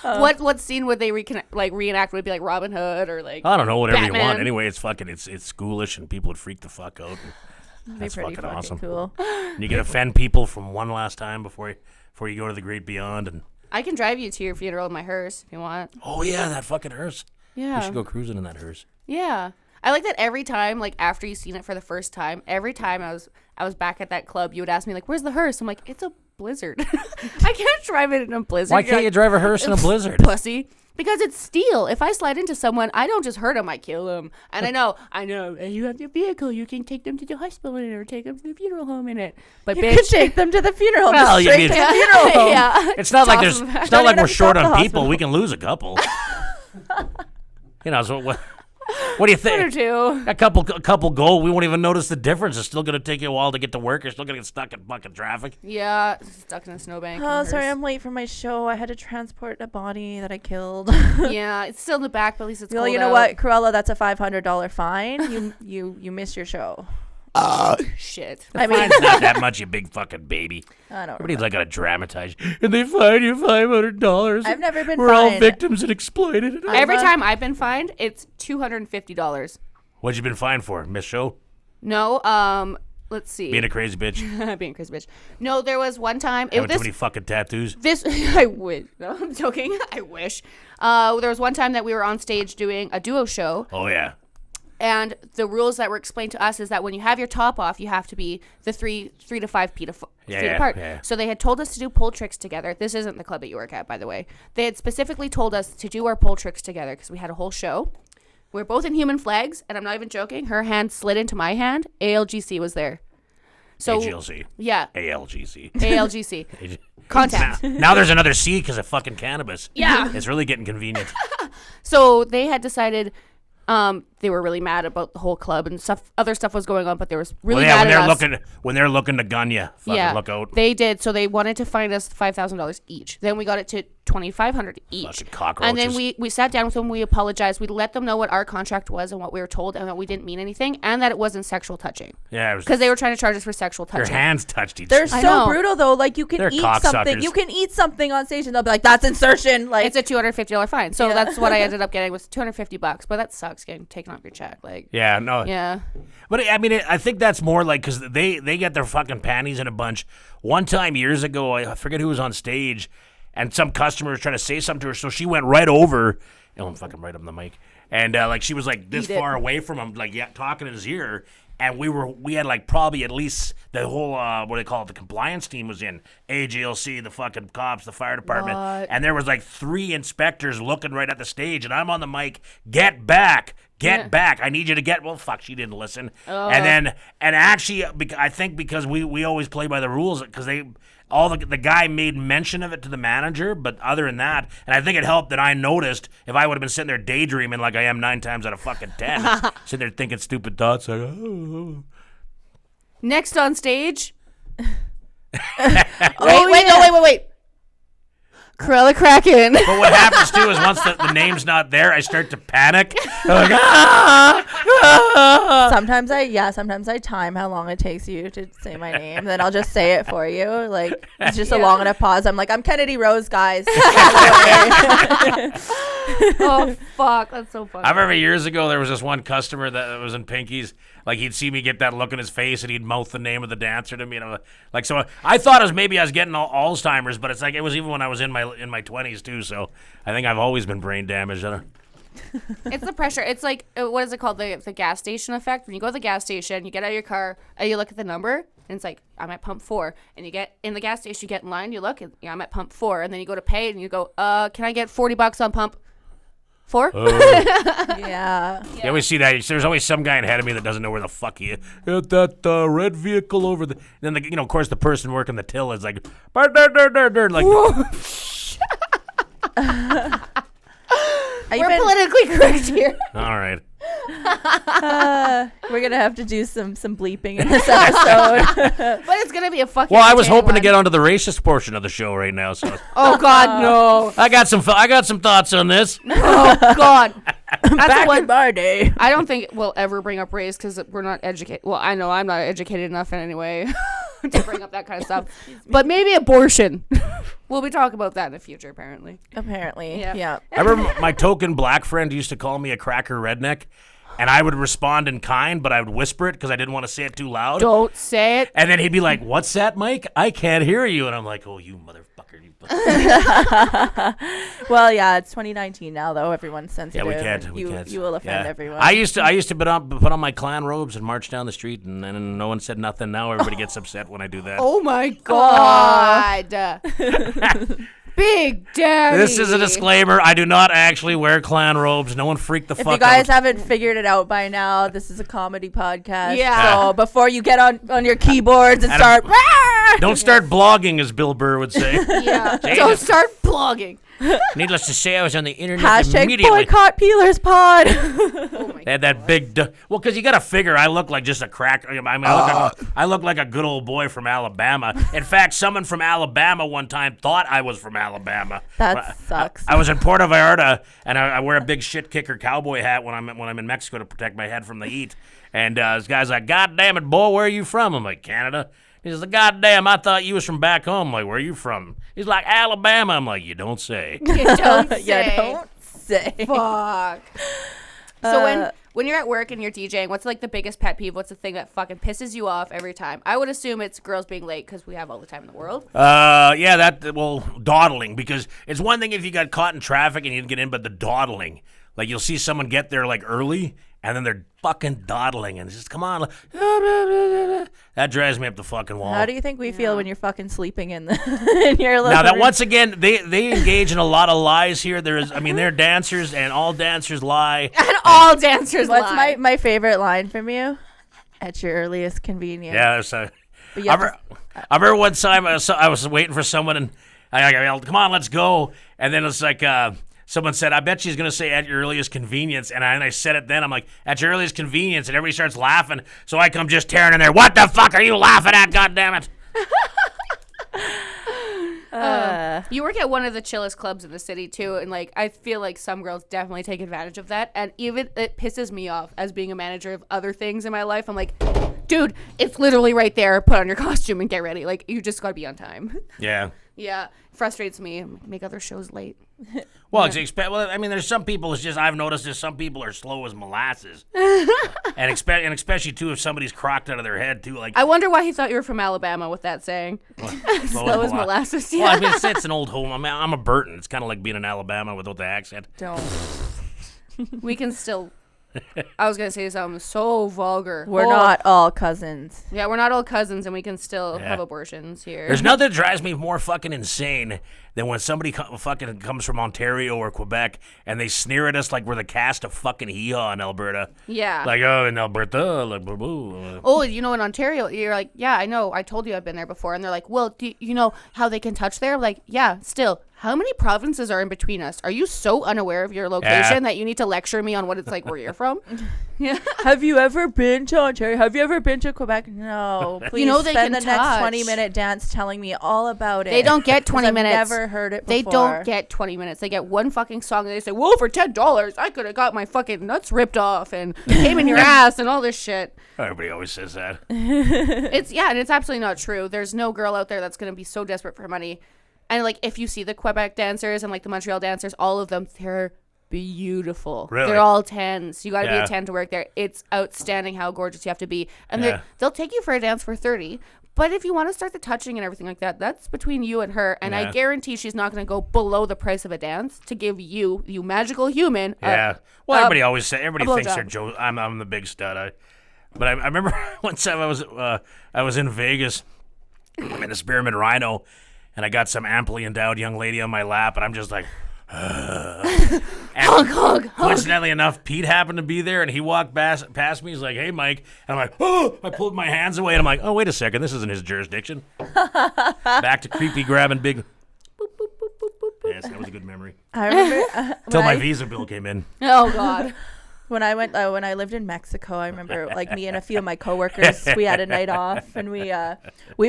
C: What scene would they reenact? Would it be like Robin Hood or like?
D: I don't know, whatever you want.
C: Batman?
D: Anyway, it's fucking it's schoolish and people would freak the fuck out. That's
B: pretty
D: fucking awesome.
B: cool.
D: And you can offend people from one last time before you go to the great beyond. And
C: I can drive you to your funeral in my hearse if you want.
D: oh yeah, that fucking hearse.
C: Yeah.
D: We should go cruising in that hearse.
C: Yeah. I like that every time, like after you've seen it for the first time, every time I was back at that club, you would ask me like, "Where's the hearse?" I'm like, "It's a blizzard. I can't drive it in a blizzard."
D: Why
C: You're
D: can't you
C: like,
D: drive a hearse in a blizzard?
C: pussy? Because it's steel. If I slide into someone, I don't just hurt them, I kill them. And I know, you have your vehicle. You can take them to the hospital in it or take them to the funeral home in it. But
B: You
C: bitch,
B: could take them to the funeral home.
D: Well,
B: just
D: you
B: straight
D: mean-
B: to the funeral home.
C: yeah.
D: It's not like
C: Toss
D: there's.
C: them back.
D: It's not
B: Don't
D: like
B: even
D: we're
B: have to
D: short
B: stop
D: on
B: the
D: people.
B: hospital.
D: We can lose a couple. You know. So what do you
C: One or
D: think?
C: two.
D: A couple go. We won't even notice the difference. It's still gonna take you a while to get to work. You're still gonna get stuck in fucking traffic.
C: Yeah, stuck in a snowbank.
B: Oh,
C: in
B: sorry,
C: hers.
B: I'm late for my show. I had to transport a body that I killed.
C: Yeah, it's still in the back, but at least it's
B: Well,
C: cold
B: you know
C: out.
B: what, Cruella? That's a $500 fine. You missed your show.
C: Shit.
B: I mean,
D: It's not that much, you big fucking baby.
B: I don't.
D: Everybody's like gonna dramatize, and they fine you $500.
B: I've never been
D: We're all
B: fined.
D: victims and exploited. And
C: Every
B: love-
C: time I've been fined, it's $250.
D: What'd you been fined for? Miss show?
C: No, let's see.
D: Being a crazy bitch?
C: Being a crazy bitch. No, there was one time.
D: Having too many fucking tattoos?
C: This I wish. No, I'm joking. I wish. There was one time that we were on stage doing a duo show,
D: Oh yeah.
C: and the rules that were explained to us is that when you have your top off, you have to be the three to 5 feet
D: Yeah,
C: apart.
D: yeah.
C: So they had told us to do pole tricks together. This isn't the club that you work at, by the way. They had specifically told us to do our pole tricks together because we had a whole show. We're both in human flags, and I'm not even joking. Her hand slid into my hand. ALGC was there. So
D: AGLC.
C: yeah,
D: ALGC.
C: ALGC. Contact.
D: Now there's another C because of fucking cannabis.
C: Yeah.
D: It's really getting convenient.
C: So they had decided they were really mad about the whole club and stuff. Other stuff was going on, but they were really
D: Well, yeah,
C: mad at us.
D: when they're looking to gun you, fucking look out.
C: They did. So they wanted to fine us $5,000 each. Then we got it to $2,500 each.
D: Fucking cockroaches.
C: And then we sat down with them. We apologized. We let them know what our contract was and what we were told, and that we didn't mean anything, and that it wasn't sexual touching
D: Yeah, it was
C: because they were trying to charge us for sexual
D: their
C: touching.
D: hands touched each
B: They're
D: other.
C: I
B: so
C: know.
B: brutal though. Like you can
D: They're
B: eat
D: cocksuckers.
B: something. You can eat something on stage, and they'll be like, "That's insertion." Like
C: It's a $250 fine. So
B: Yeah.
C: that's what I ended up getting was $250. But that sucks getting taken off your check. Like
D: Yeah, no.
C: yeah.
D: But I mean, I think that's more like because they get their fucking panties in a bunch. One time years ago, I forget who was on stage, and some customer was trying to say something to her, so she went right over. Oh, I'm fucking right on the mic. And like she was like this far away from him, like talking in his ear. And we had like probably at least the whole what do they call it, the compliance team was in, AGLC, the fucking cops, the fire department, and there was like 3 inspectors looking right at the stage, and I'm on the mic, get back, I need you to get. Well, fuck, she didn't listen. And actually, I think because we always play by the rules, because the guy made mention of it to the manager, but other than that, and I think it helped that I noticed. If I would have been sitting there daydreaming like I am 9 times out of fucking 10, sitting there thinking stupid thoughts like, oh.
C: Next on stage. Wait. Corella Kraken.
D: But what happens too is once the name's not there, I start to panic. I'm like,
B: Sometimes I time how long it takes you to say my name. Then I'll just say it for you. Like, it's just a long enough pause. I'm like, I'm Kennedy Rose, guys.
C: Oh, fuck. That's so funny.
D: I remember years ago there was this one customer that was in Pinky's. Like, he'd see me get that look in his face, and he'd mouth the name of the dancer to me. And I'm like, so I thought it was maybe I was getting Alzheimer's, but it's like it was even when I was in my 20s too. So I think I've always been brain damaged.
C: It's the pressure. It's like, what is it called? The gas station effect. When you go to the gas station, you get out of your car, and you look at the number, and it's like, I'm at pump 4. And you get in the gas station, you get in line, you look, and I'm at pump 4. And then you go to pay, and you go, can I get $40 on pump 4?
B: Yeah.
D: You always see that. There's always some guy ahead of me that doesn't know where the fuck he is. At that red vehicle over there. And then, of course, the person working the till is like, like.
C: We're politically correct here.
D: All right.
B: We're going to have to do some bleeping in this episode.
C: But it's going to be a fucking
D: Well, I was hoping to get onto the racist portion of the show right now. So.
C: Oh, God, no.
D: I got some thoughts on this.
C: Oh, God. That's
B: Back in my day.
C: I don't think we'll ever bring up race because we're not educated. Well, I know I'm not educated enough in any way to bring up that kind of stuff. But maybe abortion. We'll be talking about that in the future, apparently.
B: Yeah.
D: I remember my token black friend used to call me a cracker redneck, and I would respond in kind, but I would whisper it because I didn't want to say it too loud.
C: Don't say it.
D: And then he'd be like, "What's that, Mike? I can't hear you." And I'm like, "Oh, you motherfucker."
B: Well, yeah, it's 2019 now, though. Everyone's sensitive.
D: Yeah, we can't.
B: You will offend everyone.
D: I used to put on my clan robes and march down the street, and then no one said nothing. Now everybody gets upset when I do that.
C: Oh my God. Big Daddy.
D: This is a disclaimer. I do not actually wear clan robes. No one freak the fuck out.
B: If you guys haven't figured it out by now, this is a comedy podcast.
C: Yeah.
B: So before you get on your keyboards and start...
D: Don't start blogging, as Bill Burr would say.
C: Yeah. Don't start blogging.
D: Needless to say, I was on the internet
B: Hashtag
D: immediately.
B: boycott Peelerz pod.
C: Oh my God.
D: They had that big... well, because you got to figure I look like just a crack... I mean, I look like a good old boy from Alabama. In fact, someone from Alabama one time thought I was from Alabama.
B: That sucks.
D: I was in Puerto Vallarta, and I wear a big shit kicker cowboy hat when I'm in Mexico to protect my head from the heat. And this guy's like, "God damn it, boy, where are you from?" I'm like, "Canada." He's like, "God damn, I thought you was from back home." I'm like, "Where are you from?" He's like, "Alabama." I'm like, "You don't say."
C: You don't say.
B: You don't say.
C: Fuck. So when you're at work and you're DJing, what's like the biggest pet peeve? What's the thing that fucking pisses you off every time? I would assume it's girls being late because we have all the time in the world.
D: Dawdling, because it's one thing if you got caught in traffic and you didn't get in, but the dawdling. Like, you'll see someone get there, like, early, and then they're fucking dawdling, and it's just, come on. That drives me up the fucking wall.
B: How do you think we feel when you're fucking sleeping in your living
D: Now, that
B: room?
D: once again, they engage in a lot of lies here. They're dancers, and all dancers lie.
C: And all dancers
B: What's
C: lie.
B: my favorite line from you? At your earliest convenience.
D: Yeah, there's a...
B: But you
D: I
B: have
D: remember one time I was waiting for someone, and I yelled, "Come on, let's go." And then it's like... someone said, "I bet she's going to say at your earliest convenience." And I said it then. I'm like, "At your earliest convenience." And everybody starts laughing. So I come just tearing in there. "What the fuck are you laughing at? God damn it."
C: You work at one of the chillest clubs in the city, too. And, like, I feel like some girls definitely take advantage of that. And even it pisses me off as being a manager of other things in my life. I'm like, dude, it's literally right there. Put on your costume and get ready. Like, you just got to be on time.
D: Yeah.
C: Yeah, frustrates me. Make other shows late.
D: Well, I mean, there's some people. It's just I've noticed there's some people are slow as molasses, and especially too if somebody's crocked out of their head too. Like
C: I wonder why he thought you were from Alabama with that saying. Slow as molasses. Yeah.
D: Well, I mean, it's an old home. I'm a Burton. It's kind of like being in Alabama without the accent.
B: Don't.
C: We can still. I was gonna say something so vulgar.
B: We're not all cousins.
C: Yeah, we're not all cousins, and we can still
D: Yeah.
C: have abortions here.
D: There's nothing that drives me more fucking insane than when somebody fucking comes from Ontario or Quebec and they sneer at us like we're the cast of fucking Hee Haw in Alberta.
C: Yeah.
D: Like, oh, in Alberta, like, boo boo.
C: Oh, you know, in Ontario, you're like, yeah, I know. I told you I've been there before. And they're like, well, do you know how they can touch there? Like, yeah, still. How many provinces are in between us? Are you so unaware of your location that you need to lecture me on what it's like where you're from? Yeah.
B: Have you ever been to Ontario? Have you ever been to Quebec? No. Please
C: they
B: spend
C: can
B: the next
C: touch.
B: 20-minute dance telling me all about it.
C: They don't get 20
B: I've
C: minutes.
B: never heard it before.
C: They don't get 20 minutes. They get one fucking song and they say, well, for $10, I could have got my fucking nuts ripped off and came in your ass and all this shit.
D: Everybody always says that.
C: And it's absolutely not true. There's no girl out there that's going to be so desperate for money. And, like, if you see the Quebec dancers and, like, the Montreal dancers, all of them, they're beautiful.
D: Really?
C: They're all 10s. You got to be
D: Yeah.
C: a 10 to work there. It's outstanding how gorgeous you have to be. And they'll take you for a dance for 30. But if you want to start the touching and everything like that, that's between you and her. And I guarantee she's not going to go below the price of a dance to give you magical human.
D: Yeah. Well, everybody always say everybody thinks
C: blowjob.
D: they're Joe. I'm the big stud. But I remember one time I was in Vegas. I'm in a Spearmint Rhino, and I got some amply endowed young lady on my lap, and I'm just like. And
C: hug.
D: Coincidentally enough, Pete happened to be there, and he walked past me. He's like, "Hey, Mike," and I'm like, "Oh!" I pulled my hands away, and I'm like, "Oh, wait a second, this isn't his jurisdiction." Back to creepy grabbing big. Boop, boop, boop, boop, boop, boop. Yes, that was a good memory.
B: I remember
D: Till my visa bill came in.
C: Oh, God.
B: when I lived in Mexico, I remember like me and a few of my coworkers, we had a night off and we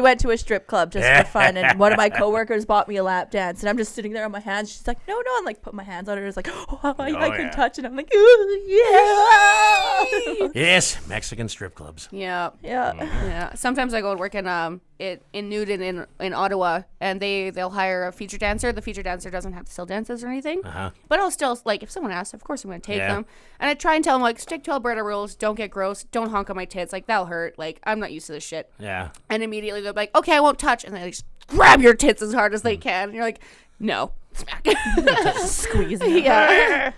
B: went to a strip club just for fun. And one of my coworkers bought me a lap dance, and I'm just sitting there on my hands. She's like, no, I'm like, put my hands on her. It's like, I can touch it. I'm like, ooh, yeah.
D: Yes, Mexican strip clubs.
C: Yeah.
B: Yeah.
C: Sometimes I go and work in Newton in Ottawa, and they'll hire a feature dancer. The feature dancer doesn't have to still dances or anything, but I'll still, like, if someone asks, of course I'm going to take them. And I try and tell them, like, stick to Alberta rules, don't get gross, don't honk on my tits, like, that'll hurt, like, I'm not used to this shit.
D: Yeah.
C: And immediately they're like, okay, I won't touch, and they just grab your tits as hard as they can, and you're like, no, smack.
B: Squeezing.
C: Yeah.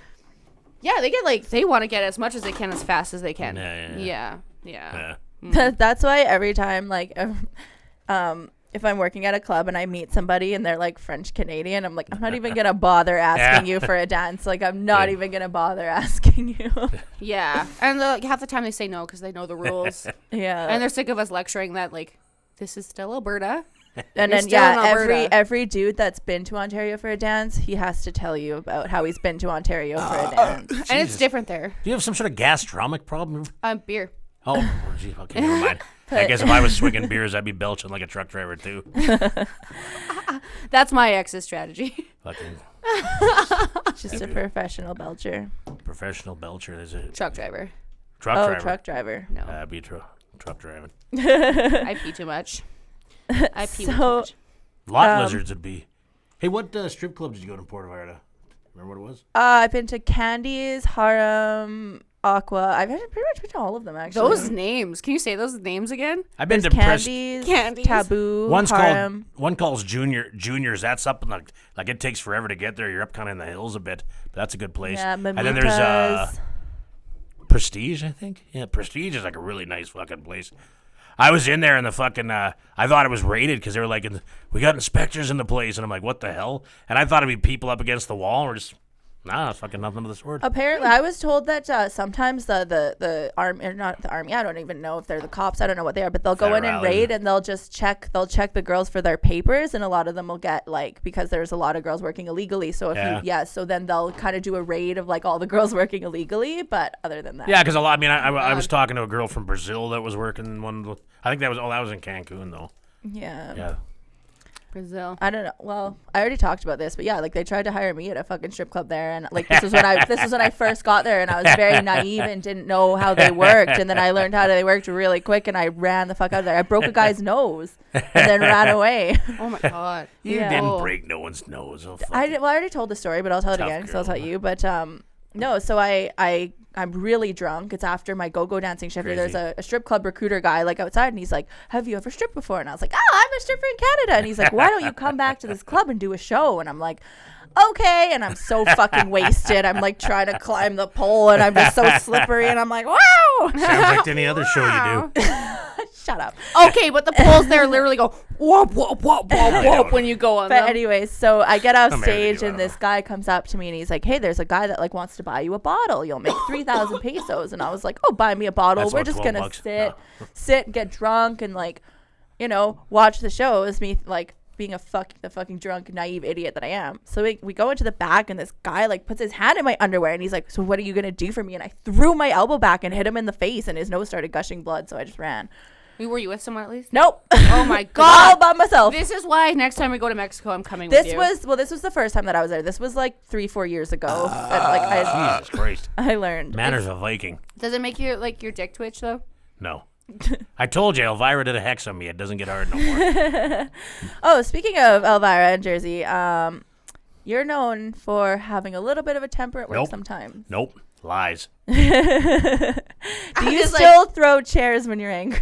C: Yeah, they get, like, they want to get as much as they can as fast as they can. Yeah.
B: That's why every time, like, if I'm working at a club and I meet somebody and they're like French Canadian, I'm like, I'm not even gonna bother asking you for a dance. Like, I'm not even gonna bother asking you.
C: Yeah, and like, half the time they say no because they know the rules.
B: Yeah,
C: and they're sick of us lecturing that, like, this is still Alberta.
B: and
C: You're
B: then
C: still in Alberta.
B: every dude that's been to Ontario for a dance, he has to tell you about how he's been to Ontario for a dance.
C: And it's different there.
D: Do you have some sort of gastronomic problem?
C: Beer.
D: Oh, gee, okay, never mind. I guess if I was swinging beers, I'd be belching like a truck driver too.
C: That's my ex's strategy.
D: Fucking
B: Just a professional belcher.
D: professional belcher. There's a
C: Truck driver.
D: truck
B: Oh,
D: driver.
B: truck driver.
C: No,
D: I'd be truck driving.
C: I pee too much. I pee way too much.
D: Lot lizards would be. Hey, what strip club did you go to in Puerto Vallarta? Remember what it was?
B: I've been to Candy's, Harem, Aqua. I've pretty much been to all of them, actually.
C: Those names. Can you say those names again?
D: I've been
B: There's
D: to
B: Candy's,
C: Candy's.
B: Taboo,
D: One's
B: Harem.
D: called one calls Juniors. That's up in like it takes forever to get there. You're up kind of in the hills a bit, but that's a good place.
B: Yeah,
D: and then there's
B: Mimitas.
D: Prestige, I think. Yeah, Prestige is like a really nice fucking place. I was in there and the fucking I thought it was raided because they were like, we got inspectors in the place, and I'm like, what the hell? And I thought it'd be people up against the wall, and we're just. Nah, it's fucking nothing of the sort.
B: Apparently, I was told that sometimes the army, or not the army, I don't even know if they're the cops, I don't know what they are, but they'll go in and raid and they'll check the girls for their papers, and a lot of them will get, like, because there's a lot of girls working illegally, so if so then they'll kind of do a raid of, like, all the girls working illegally, but other than that.
D: Yeah, because a lot, I mean, I was talking to a girl from Brazil that was working in I think that was in Cancun, though.
B: Yeah.
D: Yeah.
C: Brazil.
B: I don't know. Well, I already talked about this, but yeah, like they tried to hire me at a fucking strip club there, and like this was when I first got there, and I was very naive and didn't know how they worked, and then I learned how they worked really quick, and I ran the fuck out of there. I broke a guy's nose and then ran away.
C: Oh my god.
D: You
B: Yeah.
D: didn't break no one's nose. Oh, fuck
B: I
D: it.
B: already told the story, but I'll tell it
D: Tough
B: again because I'll
D: girl.
B: tell you. But no, so I'm really drunk. It's after my go-go dancing shift.
D: Crazy.
B: There's a strip club recruiter guy like outside, and he's like, "Have you ever stripped before?" And I was like, "Oh, I'm a stripper in Canada." And he's like, "Why don't you come back to this club and do a show?" And I'm like, "Okay." And I'm so fucking wasted. I'm like trying to climb the pole, and I'm just so slippery. And I'm like, "Wow!"
D: Sounds like any other show you do.
B: Shut up.
C: Okay, but the poles there literally go whoop whoop whoop whoop whoop when you go on
B: But
C: them.
B: anyways, so I get off
D: American,
B: stage
D: I
B: and
D: don't
B: this
D: know.
B: guy comes up to me and he's like, "Hey, there's a guy that like wants to buy you a bottle. You'll make 3,000 pesos." And I was like, "Oh, buy me a bottle.
D: That's
B: We're
D: what,
B: just
D: 12
B: gonna
D: bucks?
B: sit, get drunk, and like, watch the show." It was me like being the fucking drunk, naive idiot that I am. So we go into the back and this guy like puts his hand in my underwear and he's like, "So what are you gonna do for me?" And I threw my elbow back and hit him in the face and his nose started gushing blood. So I just ran.
C: Were you with someone at least?
B: Nope.
C: Oh my
B: All
C: god.
B: by myself.
C: This is why next time we go to Mexico, I'm coming with
B: This
C: you.
B: was the first time that I was there. This was like 3-4 years ago. And, like
D: Jesus Christ.
B: I learned.
D: Manners of a Viking.
C: Does it make your dick twitch though?
D: No. I told you, Elvira did a hex on me. It doesn't get hard no more.
B: Oh, speaking of Elvira and Jersey, you're known for having a little bit of a temper at work
D: Nope.
B: sometimes.
D: Nope. Lies.
B: Do you still throw chairs when you're angry?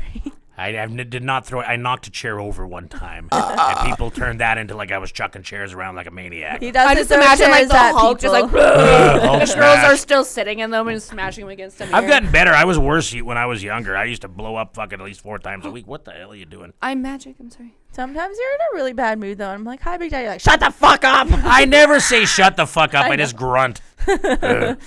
D: I did not throw it. I knocked a chair over one time. And people turned that into like I was chucking chairs around like a maniac.
B: He doesn't
C: I just
B: throw
C: imagine like
B: chairs
C: the
B: at
C: Hulk just like
B: people.
D: Hulk
C: the girls
D: smash.
C: are still sitting in them and smashing them against them.
D: I've gotten better. I was worse when I was younger. I used to blow up fucking at least 4 times a week. What the hell are you doing?
C: I'm magic. I'm sorry.
B: Sometimes you're in a really bad mood though. I'm like, "Hi, Big Daddy." You're like, "Shut the fuck up."
D: I never say shut the fuck up. I just grunt. And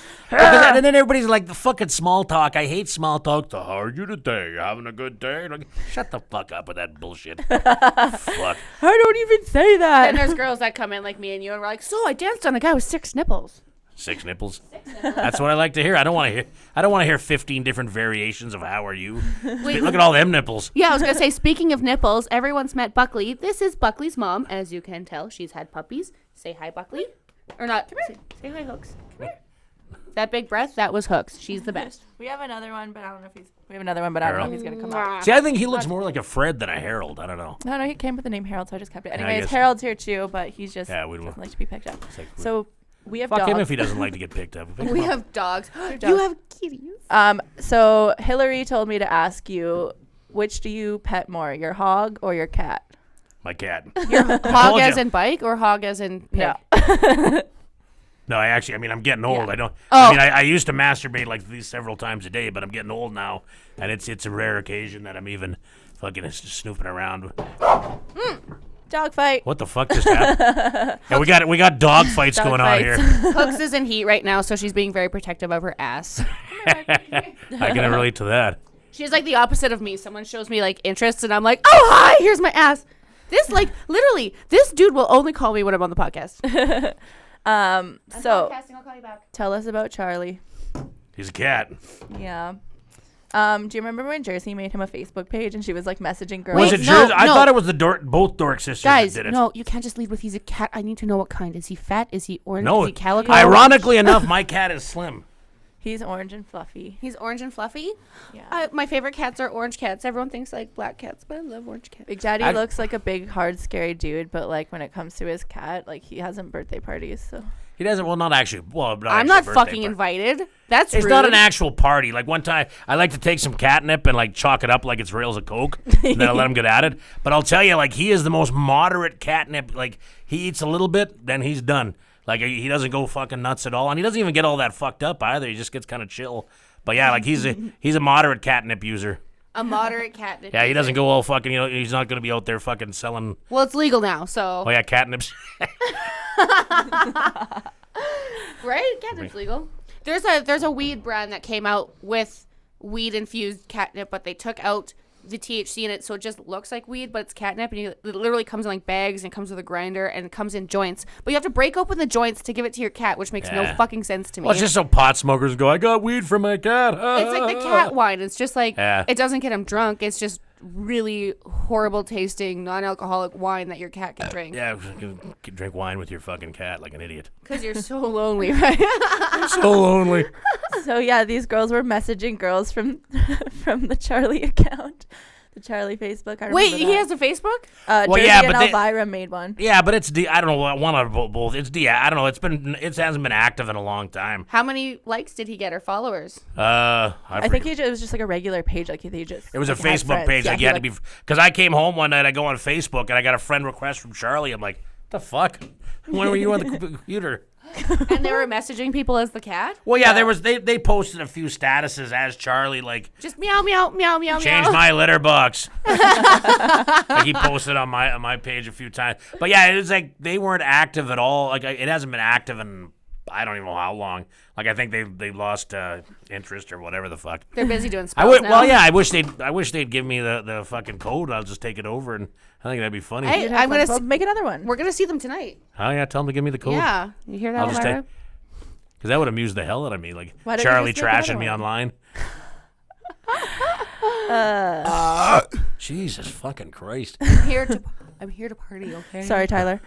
D: then everybody's like, the fucking small talk. I hate small talk. So how are you today? You having a good day? Like, shut the fuck up with that bullshit. Fuck.
B: I don't even say that.
C: And there's girls that come in like me and you and we're like, "So I danced on a guy with 6 nipples."
D: 6 nipples. That's what I like to hear. I don't want to hear 15 different variations of how are you.
C: Wait,
D: Look at all them nipples.
C: Yeah, I was gonna say. Speaking of nipples, everyone's met Buckley. This is Buckley's mom, as you can tell. She's had puppies. Say hi, Buckley, or not? Say hi, Hooks. Come here. That big breath, that was Hooks. She's the best.
B: We have another one, but I don't know if he's gonna come out.
D: See, I think he looks more like a Fred than a Harold. I don't know.
B: No, he came with the name Harold, so I just kept it.
D: I
B: Anyways,
D: guess-
B: Harold's here too, but he's just
D: Yeah, we don't-
B: doesn't like to be picked up.
D: like-
B: So we have
D: Fuck
B: dogs.
D: him if he doesn't like to get picked up. Pick
C: We
D: him up.
C: have dogs. You
B: dogs.
C: have kitties.
B: So Hillary told me to ask you, which do you pet more, your hog or your cat?
D: My cat.
C: Hog
D: told
C: as
D: ya.
C: in bike or hog as in pig?
B: No.
D: No, I'm getting old.
B: Yeah.
D: I don't.
C: Oh.
D: I used to masturbate like these several times a day, but I'm getting old now, and it's a rare occasion that I'm even fucking snooping around.
B: Dog fight.
D: What the fuck just happened? Yeah, we got dog fights
B: Dog
D: going on
B: fights.
D: here.
C: Hooks is in heat right now, so she's being very protective of her ass.
D: I can relate to that.
C: She's like the opposite of me. Someone shows me like interest, and I'm like, "Oh hi, here's my ass." This literally, this dude will only call me when I'm on the podcast.
B: So
C: I'll call you back.
B: tell us about Charlie.
D: He's a cat.
B: Yeah. Do you remember when Jersey made him a Facebook page and she was like messaging girls?
D: Was it
C: no,
D: Jersey? I
C: no.
D: thought it was both dork sisters
C: Guys,
D: that did it.
C: no, you can't just lead with he's a cat. I need to know what kind. Is he fat? Is he orange?
D: No,
C: Is he calico?
D: ironically enough, my cat is slim.
B: He's orange and fluffy.
C: He's orange and fluffy.
B: Yeah.
C: My favorite cats are orange cats. Everyone thinks I like black cats, but I love orange cats.
B: Big Daddy
D: I-
B: looks like a big, hard, scary dude, but like when it comes to his cat, like he hasn't birthday parties, so.
D: He doesn't. Well, not actually. Well,
C: I'm
D: actually
C: not
D: a birthday
C: fucking
D: party.
C: invited. That's
D: It's
C: rude.
D: not an actual party. Like one time, I like to take some catnip and like chalk it up like it's rails of coke, and then I let him get at it. But I'll tell you, like he is the most moderate catnip. Like he eats a little bit, then he's done. Like he doesn't go fucking nuts at all, and he doesn't even get all that fucked up either. He just gets kind of chill. But yeah, like he's a moderate catnip user.
C: A moderate cat.
D: Yeah, he doesn't go all fucking. He's not gonna be out there fucking selling.
C: Well, it's legal now, so.
D: Oh yeah, catnips.
C: Right? Catnip's legal. There's a weed brand that came out with weed infused catnip, but they took out the THC in it, so it just looks like weed, but it's catnip, and it literally comes in like bags and comes with a grinder and it comes in joints. But you have to break open the joints to give it to your cat, which makes no
D: Yeah.
C: fucking sense to me.
D: Well, it's just so pot smokers go. I got weed from my cat.
C: It's like the cat wine. It's just like
D: Yeah.
C: it doesn't get him drunk. It's just really horrible tasting non-alcoholic wine that your cat can drink.
D: Yeah, drink wine with your fucking cat like an idiot.
C: Because you're so lonely, right?
D: So lonely.
B: So yeah, these girls were messaging girls from the Charlie account. The Charlie Facebook. I
C: Wait,
B: remember
C: he
B: that.
C: has a Facebook?
B: Jersey
D: yeah,
B: and
D: but
B: Elvira made one.
D: Yeah, but it's I don't know, one of both. It's I don't know. It hasn't been active in a long time.
C: How many likes did he get or followers?
B: I think it was just like a regular page. Like he just.
D: It was
B: like,
D: a Facebook page.
B: Yeah,
D: Like you had to be, because I came home one night. I go on Facebook and I got a friend request from Charlie. I'm like, what the fuck? When were you on the computer?
C: And they were messaging people as the cat?
D: Well, yeah, there was. They posted a few statuses as Charlie, like
C: Just meow, meow, meow, meow,
D: change
C: meow.
D: my litter box. Like he posted on my page a few times. But yeah, it was like they weren't active at all. Like it hasn't been active in I don't even know how long. Like I think they lost interest or whatever the fuck.
C: They're busy doing spells now.
D: Well, yeah, I wish they'd give me the fucking code. I'll just take it over, and I think that'd be funny.
C: Hey,
B: You'd have
C: I'm
B: fun.
C: gonna
B: Well, make another one.
C: We're going to see them tonight.
D: Oh yeah, tell them to give me the code.
C: Yeah. You hear that,
D: I'll just
C: Elvira?
D: because that would amuse the hell out of me. Like
B: Why don't you
D: Charlie
B: just make another
D: trashing me
B: one?
D: online. Jesus fucking Christ!
C: I'm here to party, okay?
B: Sorry, Tyler.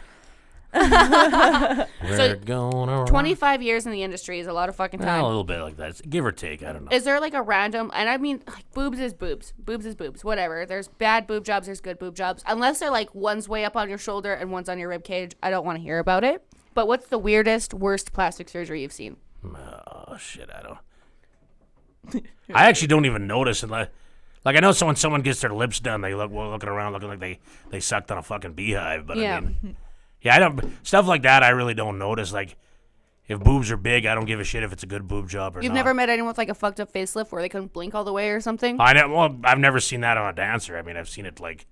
D: We're going around.
C: 25 years in the industry is a lot of fucking
D: Well, a
C: time.
D: little bit like that, give or take. I don't know.
C: Is there like a random, and I mean, like, boobs is boobs. Boobs is boobs. Whatever. There's bad boob jobs, there's good boob jobs. Unless they're like one's way up on your shoulder and one's on your rib cage, I don't want to hear about it. But what's the weirdest, worst plastic surgery you've seen?
D: Oh shit! I don't. I actually don't even notice unless, like, I know someone gets their lips done. They looking around looking like they sucked on a fucking beehive. But
C: Yeah.
D: I mean, yeah, I don't stuff like that. I really don't notice. Like, if boobs are big, I don't give a shit if it's a good boob job or
C: You've
D: not.
C: never met anyone with like a fucked up facelift where they couldn't blink all the way or something?
D: I've never seen that on a dancer. I mean, I've seen it like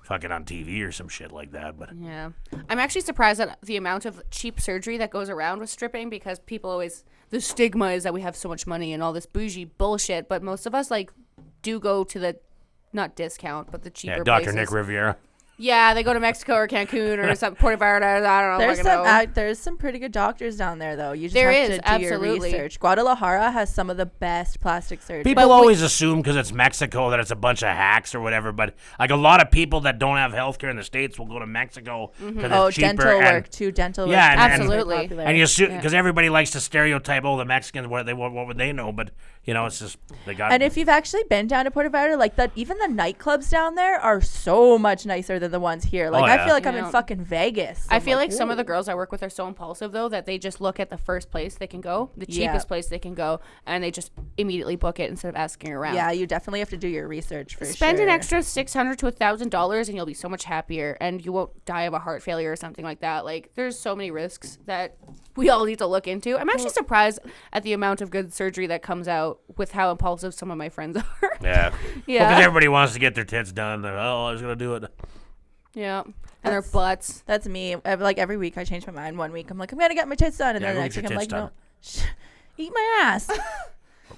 D: fucking on TV or some shit like that. But
C: Yeah. I'm actually surprised at the amount of cheap surgery that goes around with stripping because people always, the stigma is that we have so much money and all this bougie bullshit, but most of us like do go to the, not discount, but the cheaper
D: yeah, Dr.
C: places.
D: Nick Riviera.
C: Yeah, they go to Mexico or Cancun or some Puerto Vallarta. I don't know.
B: There's some pretty good doctors down there though. You just
C: There
B: have
C: is,
B: to do
C: absolutely.
B: your research. Guadalajara has some of the best plastic surgery.
D: People always assume because it's Mexico that it's a bunch of hacks or whatever, but like a lot of people that don't have health care in the States will go to Mexico because it's cheaper.
B: dental
D: and,
B: work too. Dental work.
D: Yeah,
B: is very
C: Absolutely.
B: popular.
D: And you assume because everybody likes to stereotype, the Mexicans, what would they know? But you know, it's just they got.
B: And if you've actually been down to Puerto Vallarta, like that, even the nightclubs down there are so much nicer than the ones here. Like
D: Oh,
B: I
D: yeah.
B: feel like I'm
C: Yeah.
B: in fucking Vegas.
C: I
B: I'm
C: feel like some of the
B: "Ooh."
C: girls I work with are so impulsive though that they just look at the first place they can go, the
B: Yeah.
C: cheapest place they can go, and they just immediately book it instead of asking around.
B: Yeah, you definitely have to do your research for
C: Spend
B: sure.
C: an extra $600 to $1,000 and you'll be so much happier and you won't die of a heart failure or something like that. Like there's so many risks that we all need to look into. I'm actually surprised at the amount of good surgery that comes out with how impulsive some of my friends are.
D: yeah,
C: Yeah.
D: because everybody wants to get their tits done. They're, I was gonna do it.
C: Yeah. And their butts.
B: That's me. Like every week I change my mind. One week I'm like, I'm gonna get my tits done, and
D: Yeah,
B: then
D: go
B: the
D: get
B: next
D: your
B: week I'm like,
D: tits
B: no, eat my ass.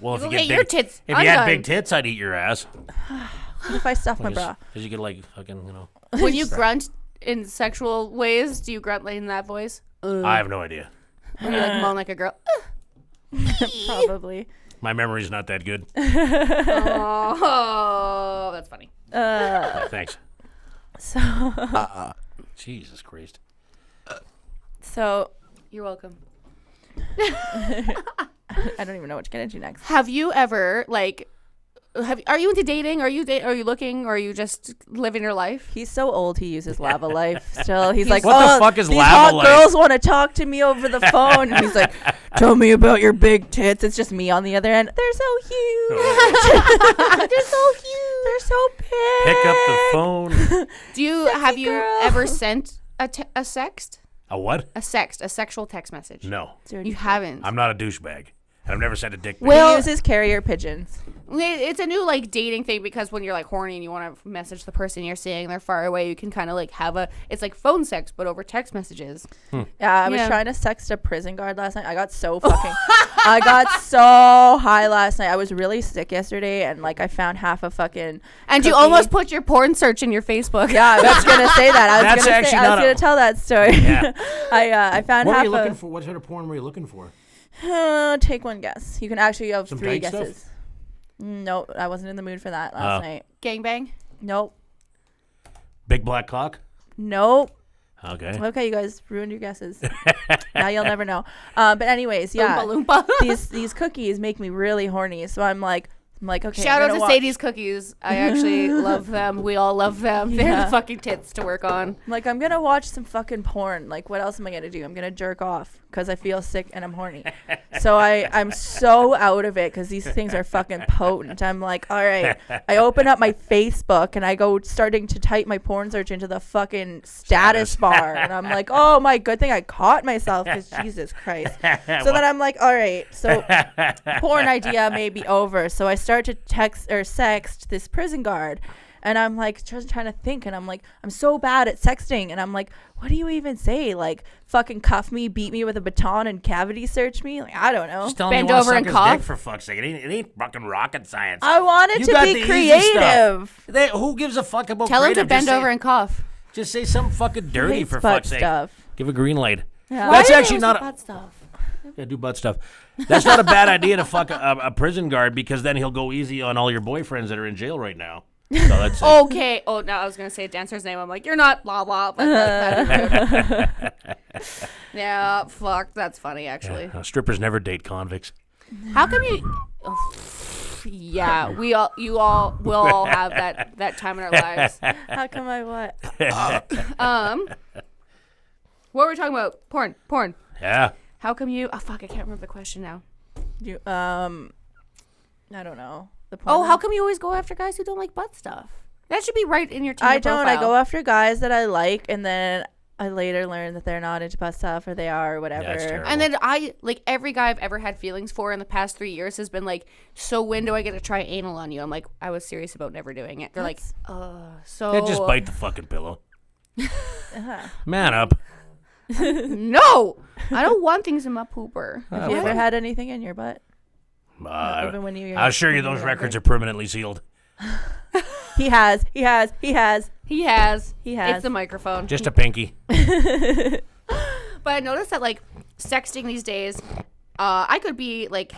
D: Well, if
C: Go
D: you
C: get
D: get
C: your
D: big,
C: tits
D: if you had
C: undone.
D: big tits, I'd eat your ass.
B: What if I stuff my bra?
D: Because you could like fucking
C: When you grunt in sexual ways, do you grunt like in that voice?
D: I have no idea.
C: Or you like moan like a girl?
B: Probably.
D: My memory's not that good.
C: Oh, that's funny.
D: Yeah, thanks.
B: So,
D: Jesus Christ.
B: so
C: You're welcome.
B: I don't even know what to get into next.
C: Have you ever like are you into dating? Are you looking or are you just living your life?
B: He's so old. He uses Lava Life still. He's like,
D: What the
B: oh,
D: fuck is
B: these
D: Lava
B: hot
D: Life?"
B: girls want to talk to me over the phone. And he's like, tell me about your big tits. It's just me on the other end. They're so huge. They're so huge. They're so big.
D: Pick up the phone.
C: Have you
B: girl.
C: ever sent a sext?
D: A what?
C: A sexual text message?
D: No.
C: You haven't.
D: I'm not a douchebag. And I've never sent a dick pic.
C: Well-
B: He uses carrier pigeons.
C: It's a new like dating thing because when you're like horny and you want to message the person you're seeing, they're far away, you can kind of like it's like phone sex but over text messages.
B: Yeah, I was
C: Yeah.
B: trying to sext a prison guard last night. I got so high last night. I was really sick yesterday, and like I found half a fucking.
C: And you
B: cookie.
C: almost put your porn search in your Facebook.
B: Yeah, I was gonna say that. I was gonna tell that story.
D: Yeah.
B: I found
D: What were
B: half
D: you looking for? What sort of porn were you looking for?
B: Take one guess. You can actually have
D: Some
B: 3
D: tight stuff?
B: guesses. No, I wasn't in the mood for that last night.
C: Gangbang.
B: Nope.
D: Big black cock?
B: Nope.
D: Okay.
B: Okay, you guys ruined your guesses. Now you'll never know. But anyways, yeah.
C: Oompa Loompa.
B: these cookies make me really horny. So I'm like, okay.
C: Shout
B: I'm
C: out
B: gonna
C: to
B: watch.
C: Sadie's cookies. I actually love them. We all love them. They're
B: Yeah.
C: the fucking tits to work on.
B: I'm like, I'm gonna watch some fucking porn. Like, what else am I gonna do? I'm gonna jerk off because I feel sick and I'm horny. So I'm so out of it because these things are fucking potent. I'm like, all right. I open up my Facebook and I go starting to type my porn search into the fucking status bar, and I'm like, oh my, good thing I caught myself because Jesus Christ. So then I'm like, all right, so porn idea may be over. So I start to text or sext this prison guard. And I'm like just trying to think, and I'm like, I'm so bad at sexting, and I'm like, what do you even say? Like, fucking cuff me, beat me with a baton, and cavity search me? Like, I don't know.
D: Just tell
C: Bend
D: him you
C: over
D: wanna
C: and
D: suck his
C: cough.
D: dick, for fuck's sake. It ain't fucking rocket science.
B: I want it
D: You
B: to
D: got
B: be
D: the easy stuff.
B: creative.
D: Who gives a fuck about
C: Tell him
D: creative?
C: to bend over and cough.
D: Just say something fucking dirty,
B: Hates
D: for
B: butt
D: fuck's sake.
B: stuff.
D: Give a green light.
B: Yeah.
D: That's
C: Why do they
D: actually
C: always
D: not
C: do
D: a,
C: bad stuff.
D: yeah, do butt stuff. That's not a bad idea to fuck a prison guard, because then he'll go easy on all your boyfriends that are in jail right now. So that's
C: Okay. Oh, no, I was going to say a dancer's name. I'm like, you're not blah, blah. But yeah, fuck. That's funny, actually.
D: strippers never date convicts.
C: How come you... Oh, yeah, you all will all have that time in our lives.
B: How come I what?
C: What were we talking about? Porn.
D: Yeah.
C: How come you... Oh, fuck, I can't remember the question now.
B: You I don't know. The porn
C: Oh, how come you always go after guys who don't like butt stuff? That should be right in your Tinder
B: I don't.
C: profile.
B: I go after guys that I like, and then I later learn that they're not into butt stuff, or they are, or whatever.
D: That's terrible.
C: And then every guy I've ever had feelings for in the past 3 years has been like, so when do I get to try anal on you? I'm like, I was serious about never doing it. They're like, so.
D: Yeah, just bite the fucking pillow. Man up.
C: No! I don't want things in my pooper.
B: Have you ever had anything in your butt? Even when you
D: I assure you those records are permanently sealed.
B: He has.
C: He has. It's the microphone.
D: Just a pinky.
C: But I noticed that, like, sexting these days, I could be, like,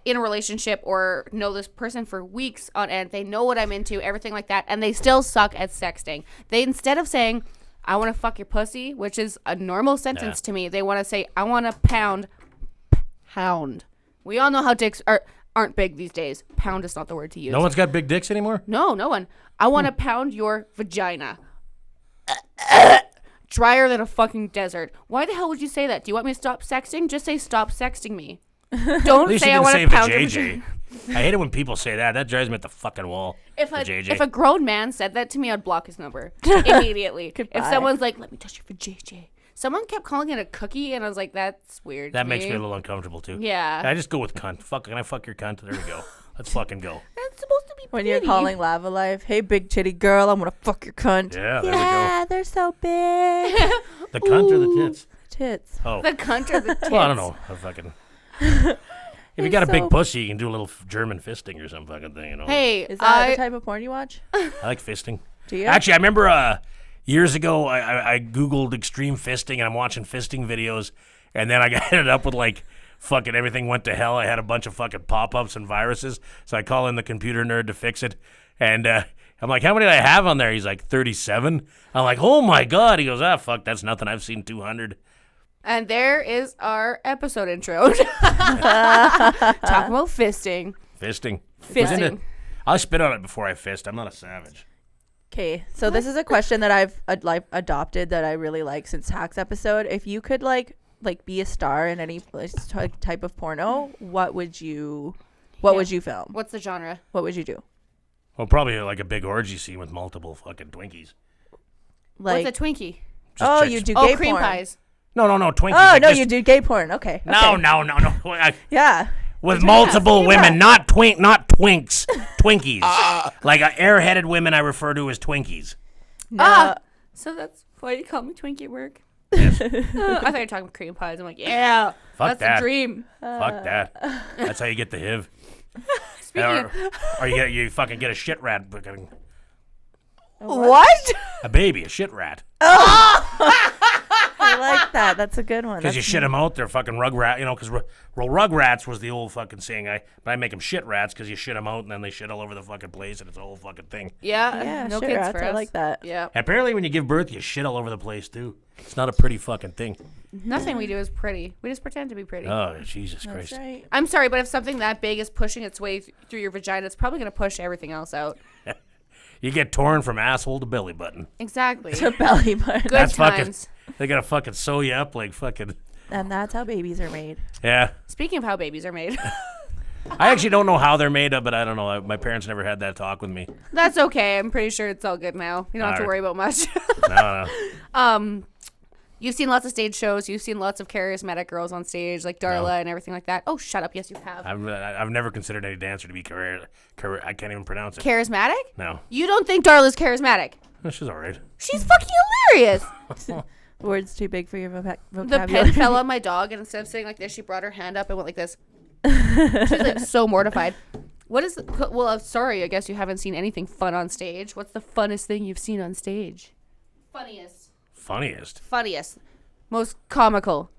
C: in a relationship or know this person for weeks on end. They know what I'm into, everything like that, and they still suck at sexting. They, instead of saying, I want to fuck your pussy, which is a normal sentence to me, they want to say, I want to pound. We all know how dicks aren't big these days. Pound is not the word to use.
D: No one's got big dicks anymore?
C: No one. I want to pound your vagina. Drier than a fucking desert. Why the hell would you say that? Do you want me to stop sexting? Just say stop sexting me. Don't
D: At least
C: say
D: you
C: I
D: didn't
C: want
D: say
C: to pound your
D: vajayjay.
C: vagina.
D: I hate it when people say that. That drives me at the fucking wall.
C: If
D: Vajayjay.
C: a grown man said that to me, I'd block his number immediately.
B: Goodbye.
C: If someone's like, let me touch your vajayjay. Someone kept calling it a cookie, and I was like, that's weird.
D: That
C: to
D: makes me a little uncomfortable too.
C: Yeah.
D: I just go with cunt. Fuck, can I fuck your cunt? There we go. Let's fucking go.
C: That's supposed to be
B: When
C: pretty.
B: you're calling Lava Life, hey, big titty girl, I'm gonna fuck your cunt.
D: Yeah, there
B: Yeah, they're so big.
D: we go. The cunt or the tits?
B: Tits.
D: Oh.
C: The cunt or the tits.
D: Well, I don't know. I fucking. If you got a big
B: so-
D: pussy, you can do a little German fisting or some fucking thing, you know.
C: Hey,
B: Is that the type of porn you watch?
D: I like fisting.
B: Do you?
D: Actually, I remember years ago, I Googled extreme fisting, and I'm watching fisting videos, and then I got ended up with, like, fucking everything went to hell. I had a bunch of fucking pop-ups and viruses, so I call in the computer nerd to fix it, and I'm like, how many did I have on there? He's like, 37. I'm like, oh my God. He goes, fuck, that's nothing. I've seen 200.
C: And there is our episode intro. Talking about fisting.
D: Fisting.
C: Fisting.
D: I'll spit on it before I fist. I'm not a savage.
B: Okay, so this is a question that I've adopted that I really like since Hack's episode. If you could like be a star in any type of porno, what would you film?
C: What's the genre?
B: What would you do?
D: Well, probably like a big orgy scene with multiple fucking Twinkies.
B: Like,
C: What's a Twinkie?
D: Just
B: oh,
D: chicks.
B: you do
C: Oh,
B: gay
C: cream
B: porn.
C: pies.
D: No, Twinkies.
B: Oh
D: like
B: no,
D: just-
B: you do gay porn. Okay.
D: No.
B: Okay. Yeah.
D: With multiple women, not twinks, Twinkies. Like airheaded women I refer to as Twinkies.
B: No.
C: So that's why you call me Twinkie at work? I thought you were talking about cream pies. I'm like, yeah,
D: Fuck
C: that's
D: that.
C: a dream.
D: Fuck that. That's how you get the HIV.
C: Speaking
D: Or you fucking get a shit rat.
C: what?
D: A baby, a shit rat.
B: I like that. That's a good one.
D: Because you shit them out, they're fucking rugrat, because rugrats was the old fucking saying. But I make them shit rats because you shit them out and then they shit all over the fucking place and it's a whole fucking thing.
C: Yeah, no
B: shit
C: kids
B: rats,
C: for us.
B: I like that.
C: Yeah.
D: And apparently when you give birth, you shit all over the place too. It's not a pretty fucking thing.
C: Nothing we do is pretty. We just pretend to be pretty.
D: Oh, Jesus
B: That's
D: Christ.
B: right.
C: I'm sorry, but if something that big is pushing its way through your vagina, it's probably going to push everything else out.
D: You get torn from asshole to belly button.
C: Exactly.
B: To belly button.
C: Good
D: That's
C: times.
D: They gotta fucking sew you up like fucking.
B: And that's how babies are made.
D: Yeah.
C: Speaking of how babies are made.
D: I actually don't know how they're made up, but I don't know. My parents never had that talk with me.
C: That's okay. I'm pretty sure it's all good now. You don't have to
D: Alright.
C: worry about much.
D: No.
C: You've seen lots of stage shows. You've seen lots of charismatic girls on stage, like Darla
D: No.
C: and everything like that. Oh, shut up. Yes, you have.
D: I've never considered any dancer to be I can't even pronounce it.
C: Charismatic?
D: No.
C: You don't think Darla's charismatic?
D: She's all right.
C: She's fucking hilarious.
B: Words too big for your
C: The
B: vocabulary.
C: pen fell on my dog, and instead of sitting like this, she brought her hand up and went like this. She's like so mortified. What is well, I'm sorry. I guess you haven't seen anything fun on stage. What's the funnest thing you've seen on stage? Funniest. Most comical.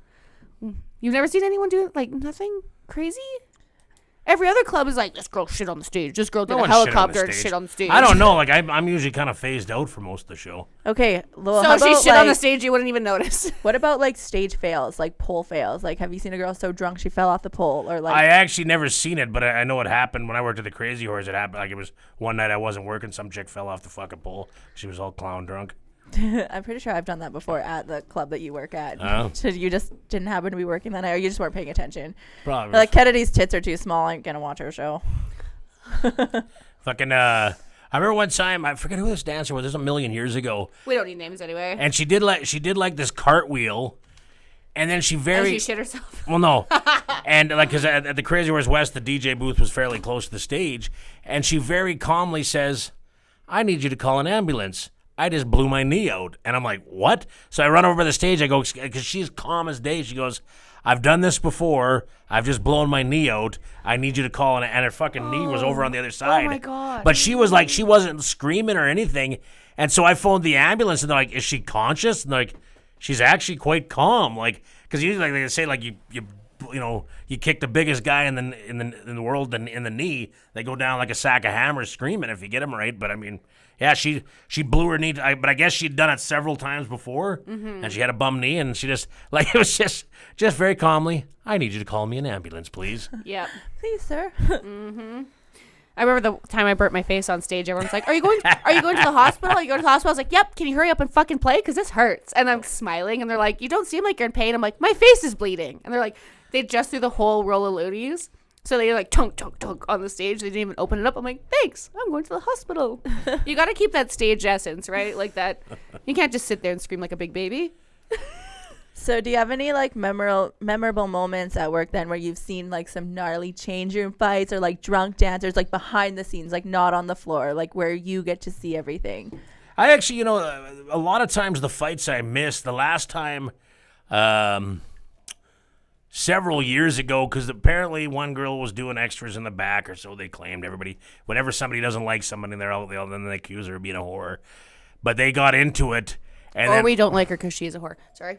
C: You've never seen anyone do like nothing crazy? Every other club is like, this girl shit on the stage. This girl did
D: No
C: a
D: one shit on the
C: helicopter and
D: stage.
C: shit on the stage.
D: I don't know. Like I'm usually kind of phased out for most of the show.
B: Okay, well,
C: So
B: how
C: if she
B: about,
C: shit on the
B: like,
C: stage, you wouldn't even notice.
B: What about like stage fails, like pole fails? Like, have you seen a girl so drunk she fell off the pole, or like?
D: I actually never seen it, but I know it happened when I worked at the Crazy Horse. It happened like it was one night I wasn't working. Some chick fell off the fucking pole. She was all clown drunk.
B: I'm pretty sure I've done that before at the club that you work at.
D: Oh.
B: So you just didn't happen to be working that night, or you just weren't paying attention.
D: Probably.
B: Like, Kennedy's tits are too small. I ain't gonna watch her show.
D: Fucking. I remember one time I forget who this dancer was. This was a million years ago,
C: We don't need names anyway.
D: and she did like this cartwheel, and then she
C: And she shit herself.
D: Well, no. And, like, because at the Crazy Horse West, the DJ booth was fairly close to the stage. And she very calmly says, I need you to call an ambulance. I just blew my knee out. And I'm like, what? So I run over to the stage. I go, because she's calm as day. She goes, I've done this before. I've just blown my knee out. I need you to call. And her fucking knee was over on the other side.
C: Oh, my God.
D: But she was like, she wasn't screaming or anything. And so I phoned the ambulance, and they're like, is she conscious? And they're like, she's actually quite calm. Like, because usually, like, they say, like, you kick the biggest guy in the world in the knee, they go down like a sack of hammers screaming if you get them right. But I mean, yeah, she blew her knee. But I guess she'd done it several times before, and she had a bum knee, and she just like it was just very calmly. I need you to call me an ambulance, please.
C: Yep.
B: Please, sir.
C: I remember the time I burnt my face on stage. Everyone's like, "Are you going to the hospital? Are you going to the hospital?" I was like, "Yep. Can you hurry up and fucking play? Because this hurts." And I'm smiling, and they're like, "You don't seem like you're in pain." I'm like, "My face is bleeding." And they're like, they just threw the whole roll of loonies, so they like tunk tunk tunk on the stage. They didn't even open it up. I'm like, "Thanks. I'm going to the hospital." You got to keep that stage essence, right? Like that. You can't just sit there and scream like a big baby.
B: So do you have any like memorable moments at work then where you've seen like some gnarly change room fights or like drunk dancers like behind the scenes, like not on the floor, like where you get to see everything?
D: I actually, a lot of times the fights I missed. The last time, several years ago, because apparently one girl was doing extras in the back, or so they claimed. Everybody, whenever somebody doesn't like somebody, then they accuse her of being a whore. But they got into it, and
C: Or
D: then,
C: we don't like her because she's a whore. Sorry.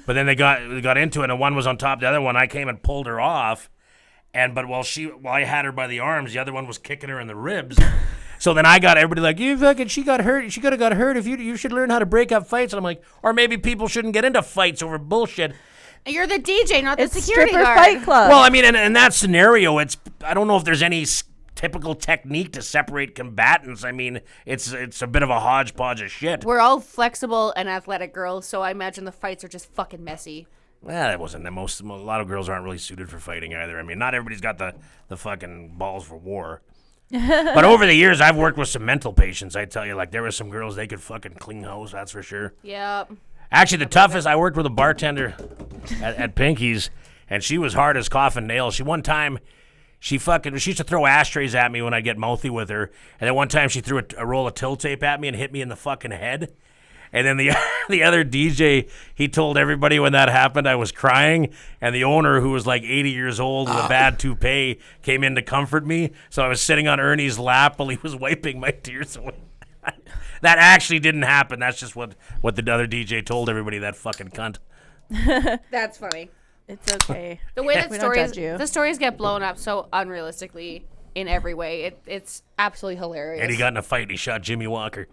D: but then they got into it, and one was on top of the other one. I came and pulled her off, but while I had her by the arms, the other one was kicking her in the ribs. So then I got everybody like, you fucking, she got hurt. She could have got hurt if you should learn how to break up fights. And I'm like, or maybe people shouldn't get into fights over bullshit.
C: You're the DJ, not the
B: It's
C: security
B: stripper
C: guard.
B: fight club.
D: Well, I mean, in that scenario, I don't know if there's any typical technique to separate combatants. I mean, it's a bit of a hodgepodge of shit.
C: We're all flexible and athletic girls, so I imagine the fights are just fucking messy.
D: Well, that wasn't a lot of girls aren't really suited for fighting either. I mean, not everybody's got the fucking balls for war. But over the years, I've worked with some mental patients. I tell you, like, there were some girls, they could fucking clean house, that's for sure.
C: Yep.
D: Actually, the toughest, I worked with a bartender at Pinky's, and she was hard as coffin nails. One time, she used to throw ashtrays at me when I'd get mouthy with her. And then one time she threw a roll of till tape at me and hit me in the fucking head. And then the other DJ, he told everybody when that happened I was crying. And the owner, who was like 80 years old with a bad toupee, came in to comfort me. So I was sitting on Ernie's lap while he was wiping my tears away. that actually didn't happen. That's just what the other DJ told everybody. That fucking cunt.
C: That's funny.
B: It's okay.
C: The way that
B: We don't
C: stories,
B: judge you.
C: the stories get blown up so unrealistically in every way. It's absolutely hilarious.
D: And he got in a fight and he shot Jimmy Walker.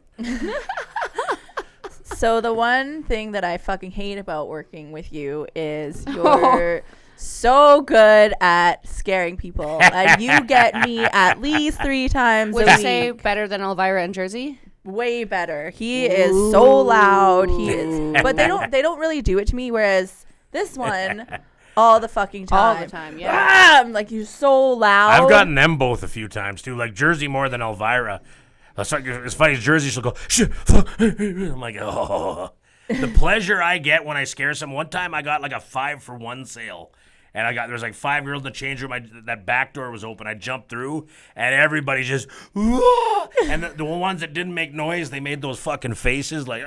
B: So the one thing that I fucking hate about working with you is you're so good at scaring people. And you get me at least 3 times
C: Would
B: a
C: you
B: week.
C: say better than Elvira and Jersey?
B: Way better. He is so loud. He is, but they don't really do it to me. Whereas this one, all the fucking time,
C: All the time, yeah.
B: I'm like, you're so loud.
D: I've gotten them both a few times too. Like Jersey more than Elvira. It's funny as Jersey, she'll go, shit, fuck. I'm like, oh. The pleasure I get when I scare someone. One time I got like a 5-for-1 sale. And there was like 5 girls in the change room. That back door was open. I jumped through, and everybody just, Whoa! And the ones that didn't make noise, they made those fucking faces like,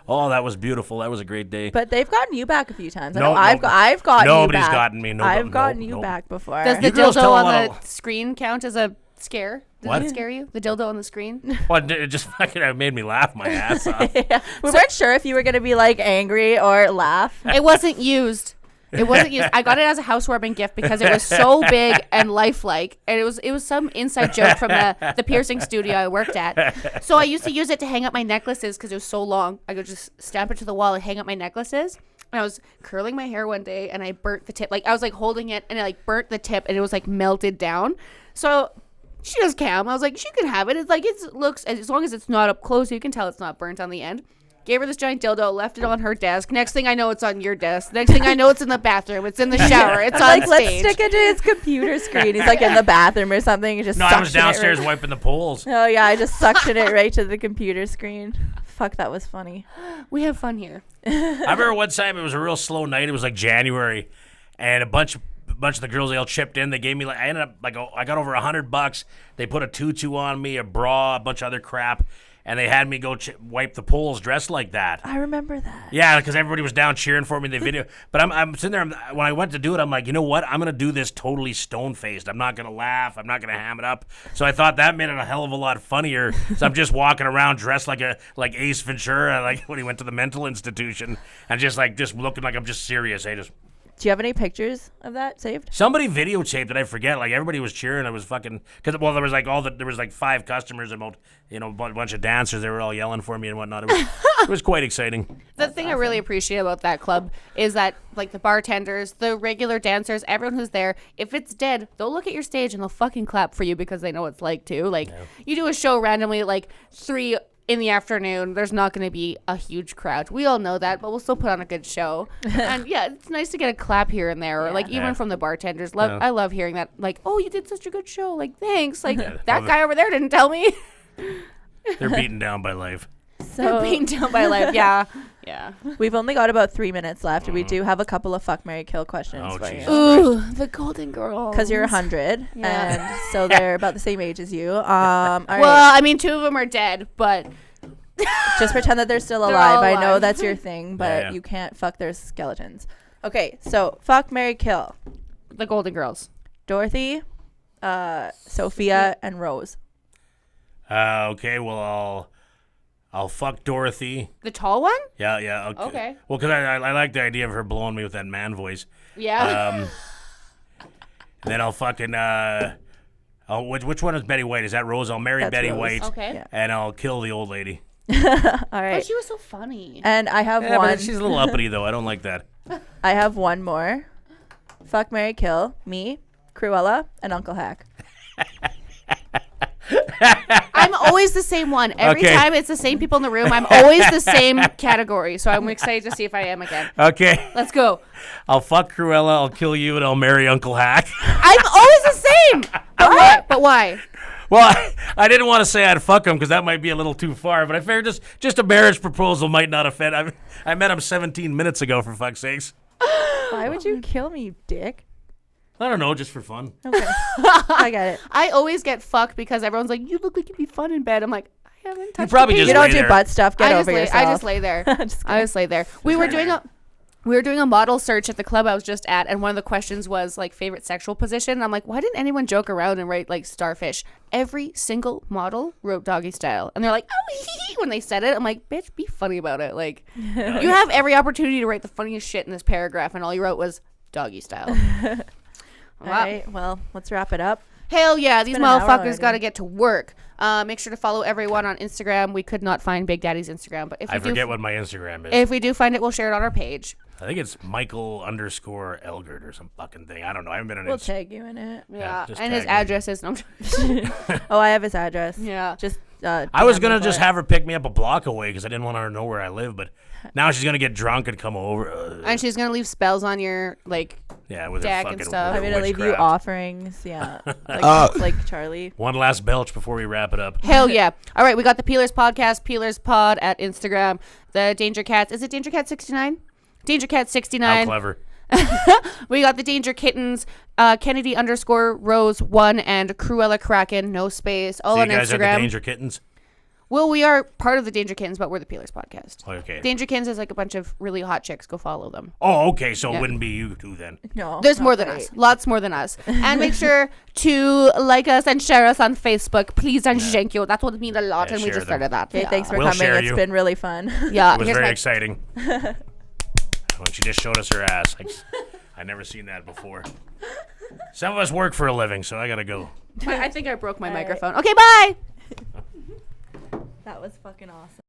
D: oh, that was beautiful. That was a great day.
B: But they've gotten you back a few times.
D: No,
B: I've gotten
D: nobody's
B: you back.
D: gotten me.
B: I've gotten you back before.
C: Does the
D: You girls
C: dildo
D: tell a
C: on
D: lot
C: the screen count as a scare? Did
D: What?
C: it scare you? The dildo on the screen?
D: Well, it just fucking made me laugh my ass off.
B: Yeah. We weren't sure if you were gonna be like angry or laugh.
C: It wasn't used. It wasn't used. I got it as a housewarming gift because it was so big and lifelike, and it was some inside joke from the piercing studio I worked at. So I used to use it to hang up my necklaces because it was so long. I could just stamp it to the wall and hang up my necklaces. And I was curling my hair one day, and I burnt the tip. Like I was like holding it, and I like burnt the tip, and it was like melted down. So she goes, Cam. I was like, she can have it. It's like it looks, as long as it's not up close, you can tell it's not burnt on the end. Gave her this giant dildo, left it on her desk. Next thing I know, it's on your desk. Next thing I know, it's in the bathroom. It's in the shower. It's on
B: Like, let's
C: stage.
B: stick it to his computer screen. He's like in the bathroom or something. And just
D: No, I was
B: suction it
D: downstairs
B: right-
D: wiping the poles.
B: Oh yeah, I just suctioned it right to the computer screen. Fuck, that was funny.
C: We have fun here.
D: I remember one time it was a real slow night. It was like January, and a bunch of the girls, they all chipped in. They gave me I ended up like I got over $100. They put a tutu on me, a bra, a bunch of other crap, and they had me go wipe the poles dressed like that.
B: I remember that.
D: Yeah, because everybody was down cheering for me in the video. But I'm sitting there, when I went to do it, I'm like, you know what? I'm going to do this totally stone-faced. I'm not going to laugh. I'm not going to ham it up. So I thought that made it a hell of a lot funnier. So I'm just walking around dressed like Ace Ventura, like when he went to the mental institution, and just looking like I'm just serious.
B: Do you have any pictures of that saved?
D: Somebody videotaped it. I forget. Like everybody was cheering. I was fucking there was like 5 customers and about a bunch of dancers. They were all yelling for me and whatnot. It was quite exciting.
C: The thing I really appreciate about that club is that, like, the bartenders, the regular dancers, everyone who's there, if it's dead, they'll look at your stage and they'll fucking clap for you because they know what it's like too. Like, you do a show randomly at like 3 in the afternoon, there's not going to be a huge crowd. We all know that, but we'll still put on a good show. And yeah, it's nice to get a clap here and there, or like even from the bartenders. I love hearing that. Like, oh, you did such a good show. Like, thanks. Like that guy over there didn't tell me.
D: They're beaten down by life.
C: They're beaten down by life. Yeah, yeah.
B: We've only got about 3 minutes left. We do have a couple of fuck, marry, kill questions
D: Oh,
B: for
D: Jesus.
B: you.
C: Ooh, the golden girl.
B: Because you're 100,
C: Yeah.
B: and so they're about the same age as you. All right.
C: Well, I mean, 2 of them are dead, but
B: Just pretend that they're still
C: They're
B: alive.
C: all
B: I know
C: alive.
B: that's your thing, but
D: Yeah.
B: you can't fuck their skeletons. Okay, so fuck, marry, kill.
C: the golden girls.
B: Dorothy, Sophia, and Rose.
D: Okay, well, I'll fuck Dorothy.
C: The tall one?
D: Yeah.
C: Okay.
D: Well, because I like the idea of her blowing me with that man voice.
C: Yeah.
D: And then I'll fucking which one is Betty White? Is that Rose? I'll marry
B: That's
D: Betty
B: Rose.
D: White.
C: Okay.
B: Yeah.
D: And I'll kill the old lady.
B: All
C: But
B: right.
C: she was so funny.
B: And I have
D: Yeah,
B: one.
D: but she's a little uppity though. I don't like that.
B: I have one more. Fuck, marry, kill. Me, Cruella, and Uncle Hack.
C: I'm always the same one. Every
D: Okay.
C: time it's the same people in the room, I'm always the same category. So I'm excited to see if I am again.
D: Okay.
C: Let's go.
D: I'll fuck Cruella. I'll kill you, and I'll marry Uncle Hack.
C: I'm always the same. But why? But why?
D: Well, I didn't want to say I'd fuck him because that might be a little too far, but I figured just a marriage proposal might not offend. I met him 17 minutes ago, for fuck's sakes.
B: Why would you kill me, you dick?
D: I don't know, just for fun.
B: Okay. I get it.
C: I always get fucked because everyone's like, "You look like you'd be fun in bed." I'm like, I haven't touched.
D: probably
C: a
D: just
B: You
C: penis.
B: don't
D: lay
B: do
D: there.
B: butt stuff. Get over yourself.
C: I just lay there.
B: Just
C: I just lay there. We were doing a. we were doing a model search at the club I was just at, and one of the questions was like favorite sexual position. I'm like, why didn't anyone joke around and write like starfish? Every single model wrote doggy style, and they're like, oh, when they said it. I'm like, bitch, be funny about it. Like, you have every opportunity to write the funniest shit in this paragraph, and all you wrote was doggy style.
B: All right, well, let's wrap it up.
C: Hell yeah, these
B: been an hour
C: motherfuckers
B: already.
C: got to get to work. Make sure to follow everyone on Instagram. We could not find Big Daddy's Instagram, but if
D: I
C: we
D: forget
C: do,
D: what my Instagram is.
C: if we do find it, we'll share it on our page.
D: I think it's Michael_Elgert or some fucking thing. I don't know. I haven't been on
B: We'll
D: Insta.
B: tag you in it.
C: Yeah,
D: just
C: and his
D: tag me.
C: address is. No, I'm
B: Oh, I have his address.
C: Yeah.
B: Just.
D: I was
B: DM
D: gonna
B: me
D: just
B: for it.
D: have her pick me up a block away because I didn't want her to know where I live, but now she's gonna get drunk and come over.
C: and she's gonna leave spells on your like.
D: Yeah, with
C: deck
D: her
C: and
D: fucking
C: stuff.
B: I'm
D: with her
B: gonna leave you
D: witchcraft.
B: offerings. Yeah. Like Charlie.
D: One last belch before we wrap it up.
C: Hell yeah! All right, we got the Peelerz podcast, Peelerz Pod at Instagram. The Danger Cats. Is it Danger Cat 69? Danger Cat
D: How
C: 69.
D: clever.
C: We got the Danger Kittens, Kennedy_Rose1 and Cruella Kraken, no space, all
D: So
C: on
D: you guys are the
C: Instagram.
D: Danger Kittens?
C: Well, we are part of the Danger Kittens, but we're the Peelerz podcast.
D: Oh, okay.
C: Danger Kittens is like a bunch of really hot chicks. Go follow them.
D: Oh, okay. So
C: Yeah.
D: it wouldn't be you two then.
B: No.
C: There's
B: not
C: more than
B: great.
C: us. Lots more than us. And make sure to like us and share us on Facebook. Please and thank you. That would mean a lot,
D: Yeah,
C: and we
D: share
C: just
D: them.
C: started that.
B: Okay,
C: Yeah.
B: thanks for
D: We'll
B: coming.
D: share
B: It's
D: you.
B: been really fun.
C: Yeah,
D: It was
C: here's
D: very
C: my-
D: exciting. When she just showed us her ass. I never seen that before. Some of us work for a living, so I gotta go.
C: I think I broke my
B: All right.
C: microphone. Okay, bye.
B: That was fucking awesome.